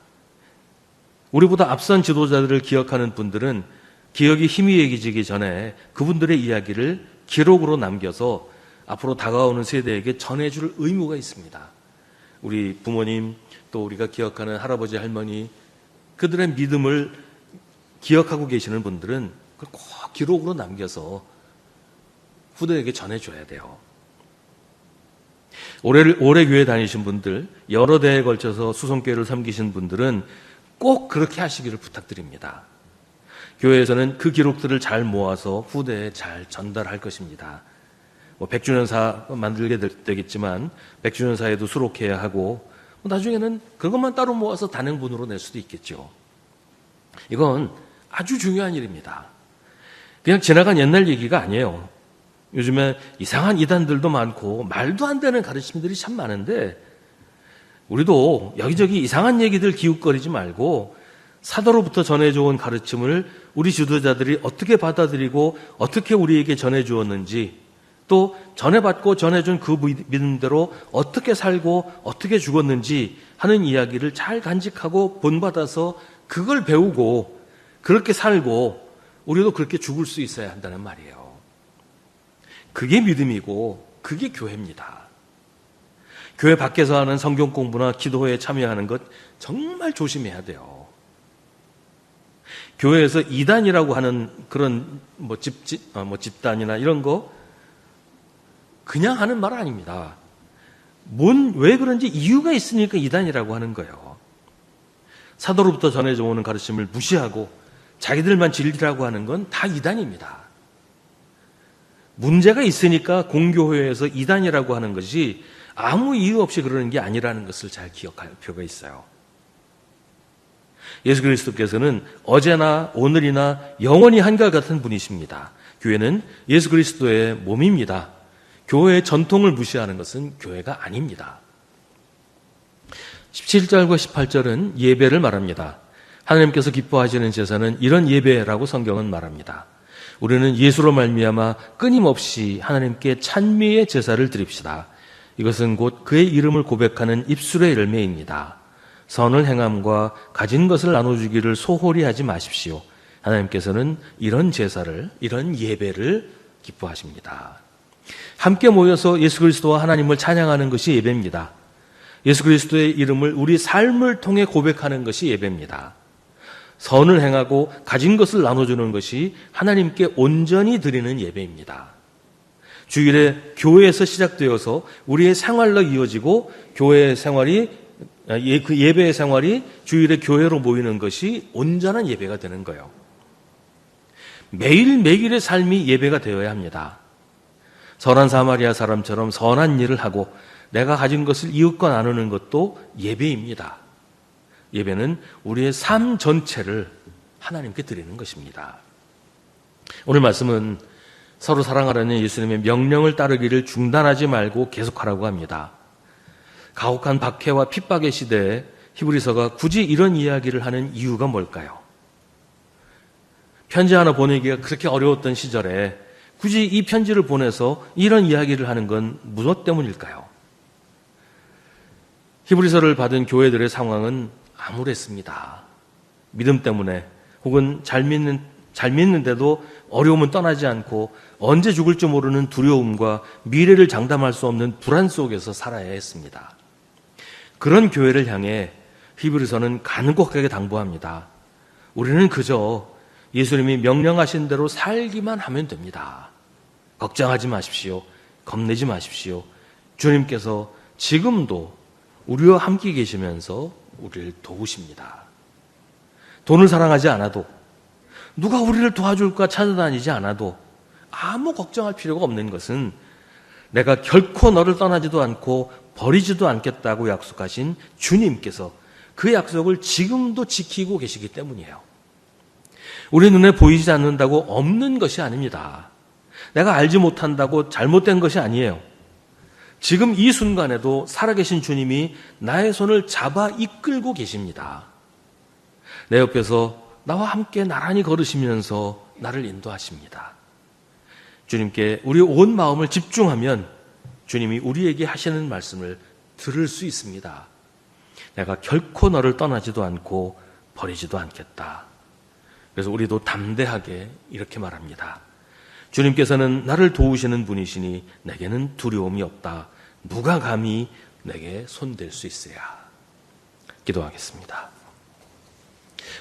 A: 우리보다 앞선 지도자들을 기억하는 분들은 기억이 희미해지기 전에 그분들의 이야기를 기록으로 남겨서 앞으로 다가오는 세대에게 전해줄 의무가 있습니다. 우리 부모님, 또 우리가 기억하는 할아버지, 할머니, 그들의 믿음을 기억하고 계시는 분들은 그걸 꼭 기록으로 남겨서 후대에게 전해줘야 돼요. 오래 교회 다니신 분들, 여러 대에 걸쳐서 수성교회를 섬기신 분들은 꼭 그렇게 하시기를 부탁드립니다. 교회에서는 그 기록들을 잘 모아서 후대에 잘 전달할 것입니다. 100주년사 만들게 되겠지만 100주년사에도 수록해야 하고 나중에는 그것만 따로 모아서 단행본으로 낼 수도 있겠죠. 이건 아주 중요한 일입니다. 그냥 지나간 옛날 얘기가 아니에요. 요즘에 이상한 이단들도 많고 말도 안 되는 가르침들이 참 많은데 우리도 여기저기 이상한 얘기들 기웃거리지 말고 사도로부터 전해져온 가르침을 우리 지도자들이 어떻게 받아들이고 어떻게 우리에게 전해주었는지, 또 전해받고 전해준 그 믿음대로 어떻게 살고 어떻게 죽었는지 하는 이야기를 잘 간직하고 본받아서 그걸 배우고 그렇게 살고 우리도 그렇게 죽을 수 있어야 한다는 말이에요. 그게 믿음이고 그게 교회입니다. 교회 밖에서 하는 성경 공부나 기도회에 참여하는 것 정말 조심해야 돼요. 교회에서 이단이라고 하는 그런 집단이나 이런 거 그냥 하는 말 아닙니다. 왜 그런지 이유가 있으니까 이단이라고 하는 거예요. 사도로부터 전해져 오는 가르침을 무시하고 자기들만 진리라고 하는 건 다 이단입니다. 문제가 있으니까 공교회에서 이단이라고 하는 것이 아무 이유 없이 그러는 게 아니라는 것을 잘 기억할 필요가 있어요. 예수 그리스도께서는 어제나 오늘이나 영원히 한결같은 분이십니다. 교회는 예수 그리스도의 몸입니다. 교회의 전통을 무시하는 것은 교회가 아닙니다. 17절과 18절은 예배를 말합니다. 하나님께서 기뻐하시는 제사는 이런 예배라고 성경은 말합니다. 우리는 예수로 말미암아 끊임없이 하나님께 찬미의 제사를 드립시다. 이것은 곧 그의 이름을 고백하는 입술의 열매입니다. 선을 행함과 가진 것을 나눠주기를 소홀히 하지 마십시오. 하나님께서는 이런 제사를, 이런 예배를 기뻐하십니다. 함께 모여서 예수 그리스도와 하나님을 찬양하는 것이 예배입니다. 예수 그리스도의 이름을 우리 삶을 통해 고백하는 것이 예배입니다. 선을 행하고 가진 것을 나눠주는 것이 하나님께 온전히 드리는 예배입니다. 주일에 교회에서 시작되어서 우리의 생활로 이어지고 교회의 생활이 그 예배의 생활이 주일에 교회로 모이는 것이 온전한 예배가 되는 거예요. 매일매일의 삶이 예배가 되어야 합니다. 선한 사마리아 사람처럼 선한 일을 하고 내가 가진 것을 이웃과 나누는 것도 예배입니다. 예배는 우리의 삶 전체를 하나님께 드리는 것입니다. 오늘 말씀은 서로 사랑하라는 예수님의 명령을 따르기를 중단하지 말고 계속하라고 합니다. 가혹한 박해와 핍박의 시대에 히브리서가 굳이 이런 이야기를 하는 이유가 뭘까요? 편지 하나 보내기가 그렇게 어려웠던 시절에 굳이 이 편지를 보내서 이런 이야기를 하는 건 무엇 때문일까요? 히브리서를 받은 교회들의 상황은 암울했습니다. 믿음 때문에 혹은 잘 믿는데도 어려움은 떠나지 않고 언제 죽을지 모르는 두려움과 미래를 장담할 수 없는 불안 속에서 살아야 했습니다. 그런 교회를 향해 히브리서는 간곡하게 당부합니다. 우리는 그저 예수님이 명령하신 대로 살기만 하면 됩니다. 걱정하지 마십시오. 겁내지 마십시오. 주님께서 지금도 우리와 함께 계시면서 우리를 도우십니다. 돈을 사랑하지 않아도, 누가 우리를 도와줄까 찾아다니지 않아도 아무 걱정할 필요가 없는 것은 내가 결코 너를 떠나지도 않고 버리지도 않겠다고 약속하신 주님께서 그 약속을 지금도 지키고 계시기 때문이에요. 우리 눈에 보이지 않는다고 없는 것이 아닙니다. 내가 알지 못한다고 잘못된 것이 아니에요. 지금 이 순간에도 살아계신 주님이 나의 손을 잡아 이끌고 계십니다. 내 옆에서 나와 함께 나란히 걸으시면서 나를 인도하십니다. 주님께 우리 온 마음을 집중하면 주님이 우리에게 하시는 말씀을 들을 수 있습니다. 내가 결코 너를 떠나지도 않고 버리지도 않겠다. 그래서 우리도 담대하게 이렇게 말합니다. 주님께서는 나를 도우시는 분이시니 내게는 두려움이 없다. 누가 감히 내게 손댈 수 있으랴. 기도하겠습니다.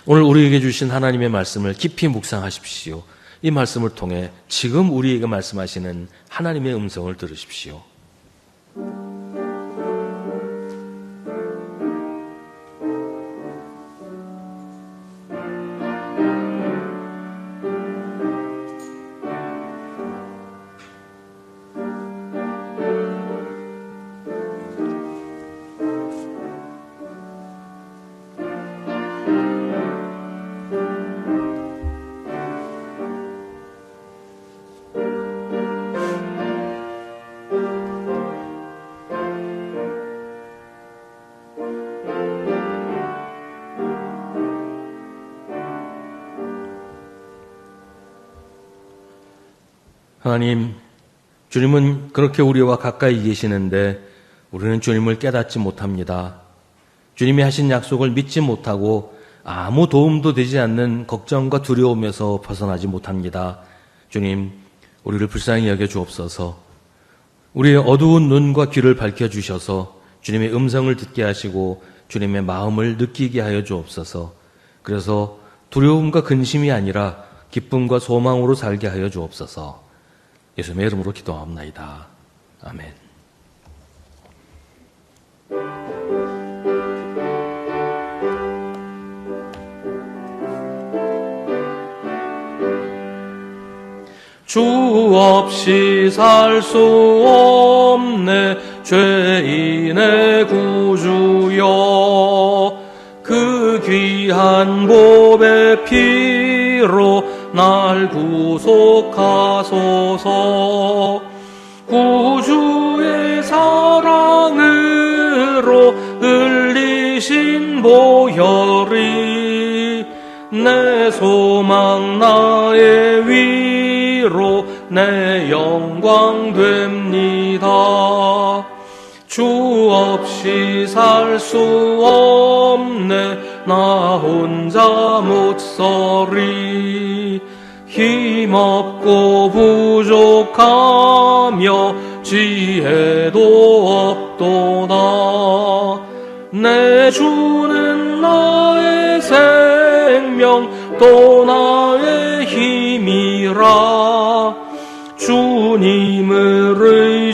A: 오늘 우리에게 주신 하나님의 말씀을 깊이 묵상하십시오. 이 말씀을 통해 지금 우리에게 말씀하시는 하나님의 음성을 들으십시오. 하나님, 주님은 그렇게 우리와 가까이 계시는데 우리는 주님을 깨닫지 못합니다. 주님이 하신 약속을 믿지 못하고 아무 도움도 되지 않는 걱정과 두려움에서 벗어나지 못합니다. 주님, 우리를 불쌍히 여겨 주옵소서. 우리의 어두운 눈과 귀를 밝혀주셔서 주님의 음성을 듣게 하시고 주님의 마음을 느끼게 하여 주옵소서. 그래서 두려움과 근심이 아니라 기쁨과 소망으로 살게 하여 주옵소서. 예수님의 이름으로 기도합나이다. 아멘. 주 없이 살 수 없네 죄인의 구주여 그 귀한 보배 피로 날 구속하소서. 구주의 사랑으로 흘리신 보혈이 내 소망 나의 위로 내 영광 됩니다. 주 없이 살 수 없네 나 혼자 못 서리. 힘없고 부족하며 지혜도 없도다. 내 주는 나의 생명 또 나의 힘이라. 주님을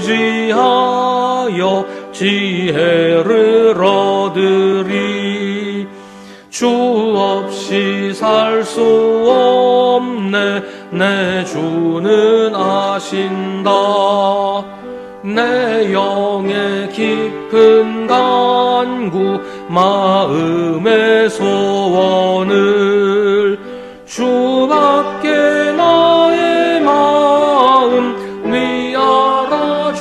A: 의지하여 지혜를 얻으리. 주 없이 살 수 없네 내 주는 아신다. 내 영의 깊은 간구 마음의 소원을 주밖에 나의 마음 위 알아주리요.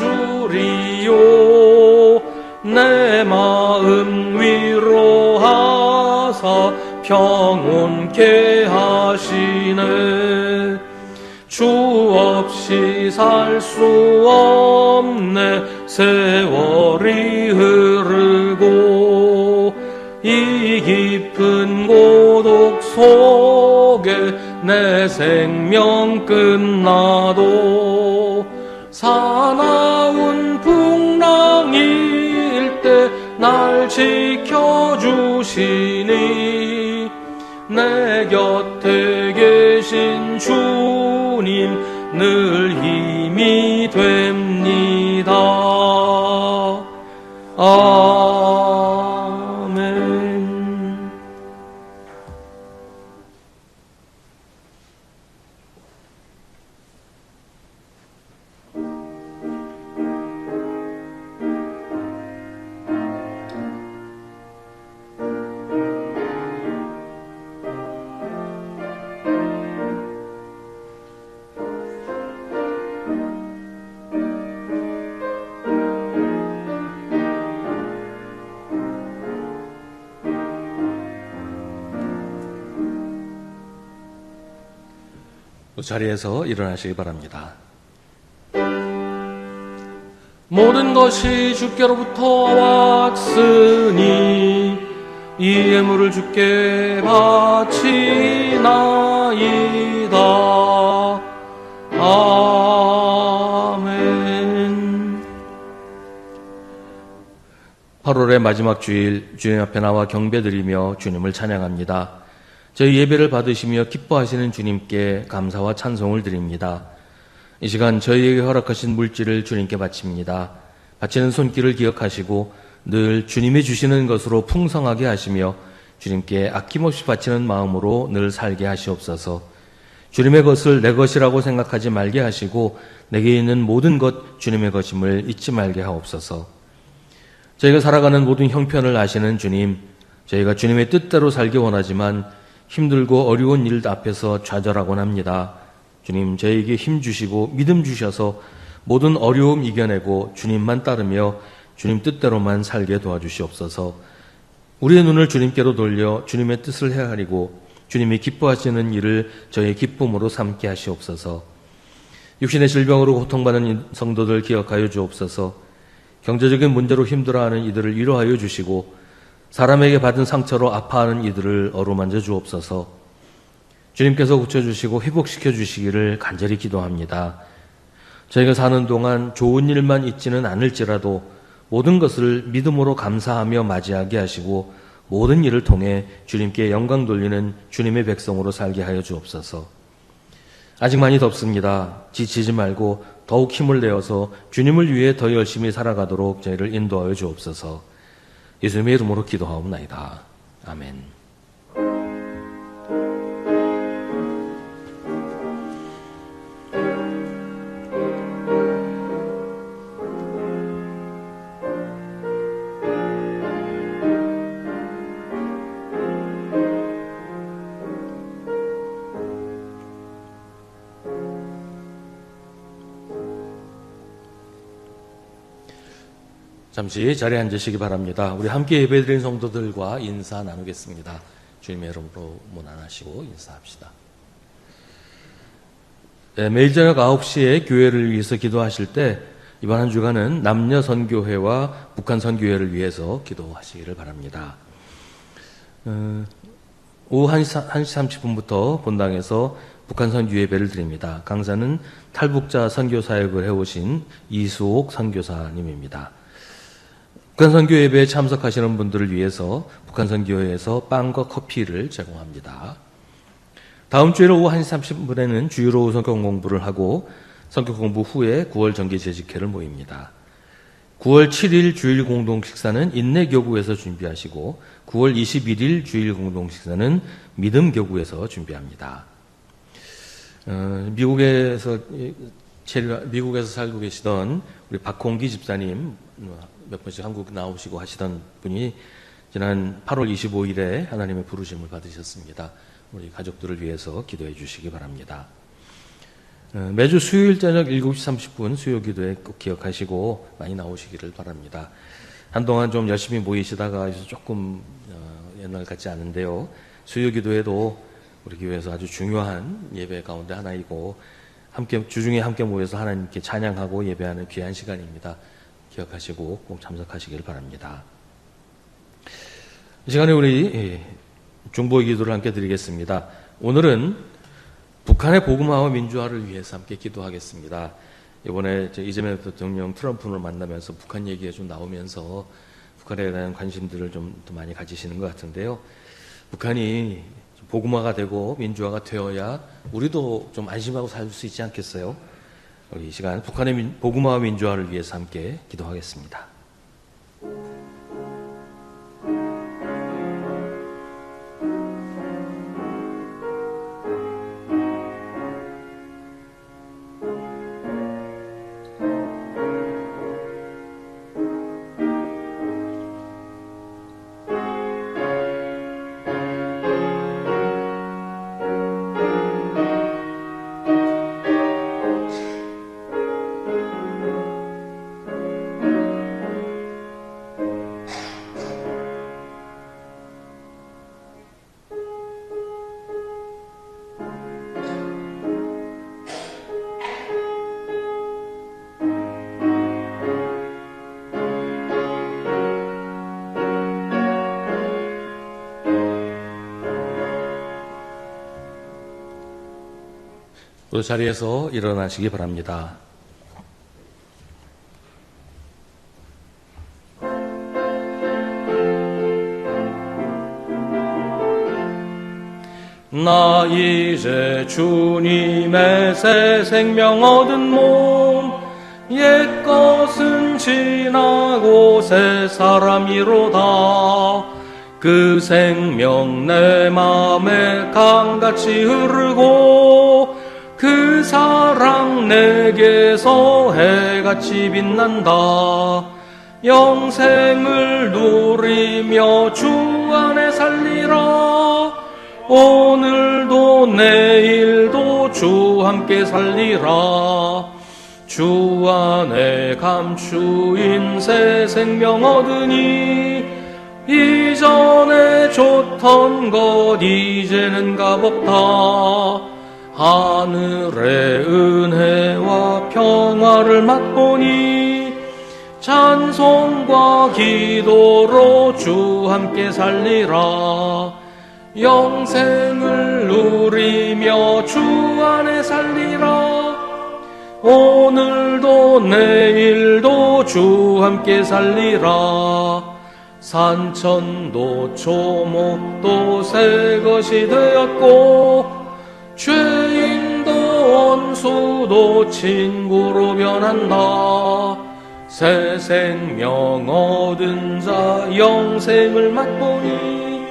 A: 내 마음 위로하사 평온케 하시네. 주 없이 살 수 없네. 세월이 흐르고 이 깊은 고독 속에 내 생명 끝나도 사나운 풍랑일 때 날 지켜주시니 내 곁에 계신 주님 늘 힘이 됩니다. 아멘. 자리에서 일어나시기 바랍니다. 모든 것이 주께로부터 왔으니 이 예물을 주께 바치나이다. 아멘. 8월의 마지막 주일 주님 앞에 나와 경배드리며 주님을 찬양합니다. 저희 예배를 받으시며 기뻐하시는 주님께 감사와 찬송을 드립니다. 이 시간 저희에게 허락하신 물질을 주님께 바칩니다. 바치는 손길을 기억하시고 늘 주님이 주시는 것으로 풍성하게 하시며 주님께 아낌없이 바치는 마음으로 늘 살게 하시옵소서. 주님의 것을 내 것이라고 생각하지 말게 하시고 내게 있는 모든 것 주님의 것임을 잊지 말게 하옵소서. 저희가 살아가는 모든 형편을 아시는 주님, 저희가 주님의 뜻대로 살기 원하지만 힘들고 어려운 일 앞에서 좌절하곤 합니다. 주님, 저에게 힘 주시고 믿음 주셔서 모든 어려움 이겨내고 주님만 따르며 주님 뜻대로만 살게 도와주시옵소서. 우리의 눈을 주님께로 돌려 주님의 뜻을 헤아리고 주님이 기뻐하시는 일을 저의 기쁨으로 삼게 하시옵소서. 육신의 질병으로 고통받는 성도들 기억하여 주옵소서. 경제적인 문제로 힘들어하는 이들을 위로하여 주시고 사람에게 받은 상처로 아파하는 이들을 어루만져 주옵소서. 주님께서 고쳐주시고 회복시켜 주시기를 간절히 기도합니다. 저희가 사는 동안 좋은 일만 있지는 않을지라도 모든 것을 믿음으로 감사하며 맞이하게 하시고 모든 일을 통해 주님께 영광 돌리는 주님의 백성으로 살게 하여 주옵소서. 아직 많이 덥습니다. 지치지 말고 더욱 힘을 내어서 주님을 위해 더 열심히 살아가도록 저희를 인도하여 주옵소서. 예수님의 이름으로 기도하옵나이다. 아멘. 잠시 자리에 앉으시기 바랍니다. 우리 함께 예배드린 성도들과 인사 나누겠습니다. 주님의 이름으로 문안하시고 인사합시다. 네, 매일 저녁 9시에 교회를 위해서 기도하실 때 이번 한 주간은 남녀 선교회와 북한 선교회를 위해서 기도하시기를 바랍니다. 오후 1시 30분부터 본당에서 북한 선교 예배를 드립니다. 강사는 탈북자 선교 사역을 해오신 이수옥 선교사님입니다. 북한 선교 예배에 참석하시는 분들을 위해서 북한 선교회에서 빵과 커피를 제공합니다. 다음 주에 오후 1시 30분에는 주일오후 성경 공부를 하고 성경 공부 후에 9월 정기 재직회를 모입니다. 9월 7일 주일 공동 식사는 인내교구에서 준비하시고 9월 21일 주일 공동 식사는 믿음교구에서 준비합니다. 미국에서 살고 계시던 우리 박홍기 집사님, 몇 번씩 한국 나오시고 하시던 분이 지난 8월 25일에 하나님의 부르심을 받으셨습니다. 우리 가족들을 위해서 기도해 주시기 바랍니다. 매주 수요일 저녁 7시 30분 수요 기도에 꼭 기억하시고 많이 나오시기를 바랍니다. 한동안 좀 열심히 모이시다가 조금 옛날 같지 않은데요. 수요 기도회도 우리 교회에서 아주 중요한 예배 가운데 하나이고 주중에 함께 모여서 하나님께 찬양하고 예배하는 귀한 시간입니다. 기억하시고 꼭 참석하시길 바랍니다. 이 시간에 우리 중보의 기도를 함께 드리겠습니다. 오늘은 북한의 복음화와 민주화를 위해서 함께 기도하겠습니다. 이번에 이재명 대통령 트럼프를 만나면서 북한 얘기가 좀 나오면서 북한에 대한 관심들을 좀 더 많이 가지시는 것 같은데요. 북한이 복음화가 되고 민주화가 되어야 우리도 좀 안심하고 살 수 있지 않겠어요? 우리 이 시간 북한의 복음화와 민주화를 위해서 함께 기도하겠습니다. 그 자리에서 일어나시기 바랍니다. 나 이제 주님의 새 생명 얻은 몸 옛 것은 지나고 새 사람이로다. 그 생명 내 맘에 강같이 흐르고 그 사랑 내게서 해같이 빛난다. 영생을 누리며 주 안에 살리라. 오늘도 내일도 주 함께 살리라. 주 안에 감추인 새 생명 얻으니 이전에 좋던 것 이제는 값없다. 하늘의 은혜와 평화를 맛보니 찬송과 기도로 주 함께 살리라. 영생을 누리며 주 안에 살리라. 오늘도 내일도 주 함께 살리라. 산천도 초목도 새 것이 되었고 죄인도 원수도 친구로 변한다. 새 생명 얻은 자 영생을 맛보니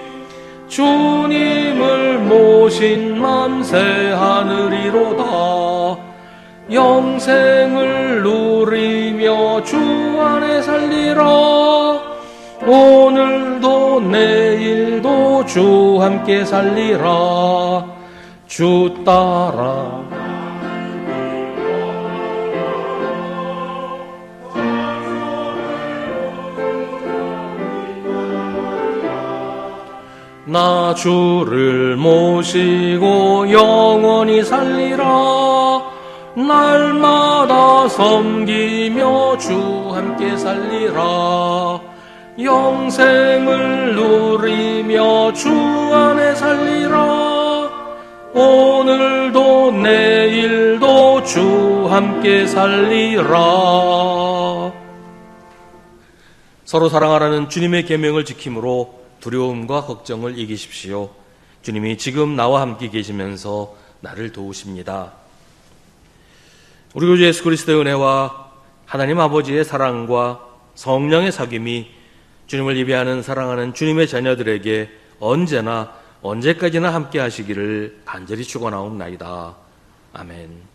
A: 주님을 모신 맘 새 하늘이로다. 영생을 누리며 주 안에 살리라. 오늘도 내일도 주 함께 살리라. 주 따라 나 주를 모시고 영원히 살리라. 날마다 섬기며 주 함께 살리라. 영생을 누리며 주 안에 살리라. 오늘도 내일도 주 함께 살리라. 서로 사랑하라는 주님의 계명을 지킴으로 두려움과 걱정을 이기십시오. 주님이 지금 나와 함께 계시면서 나를 도우십니다. 우리 구주 예수 그리스도의 은혜와 하나님 아버지의 사랑과 성령의 사귐이 주님을 예배하는 사랑하는 주님의 자녀들에게 언제나 언제까지나 함께 하시기를 간절히 축원하옵나이다. 아멘.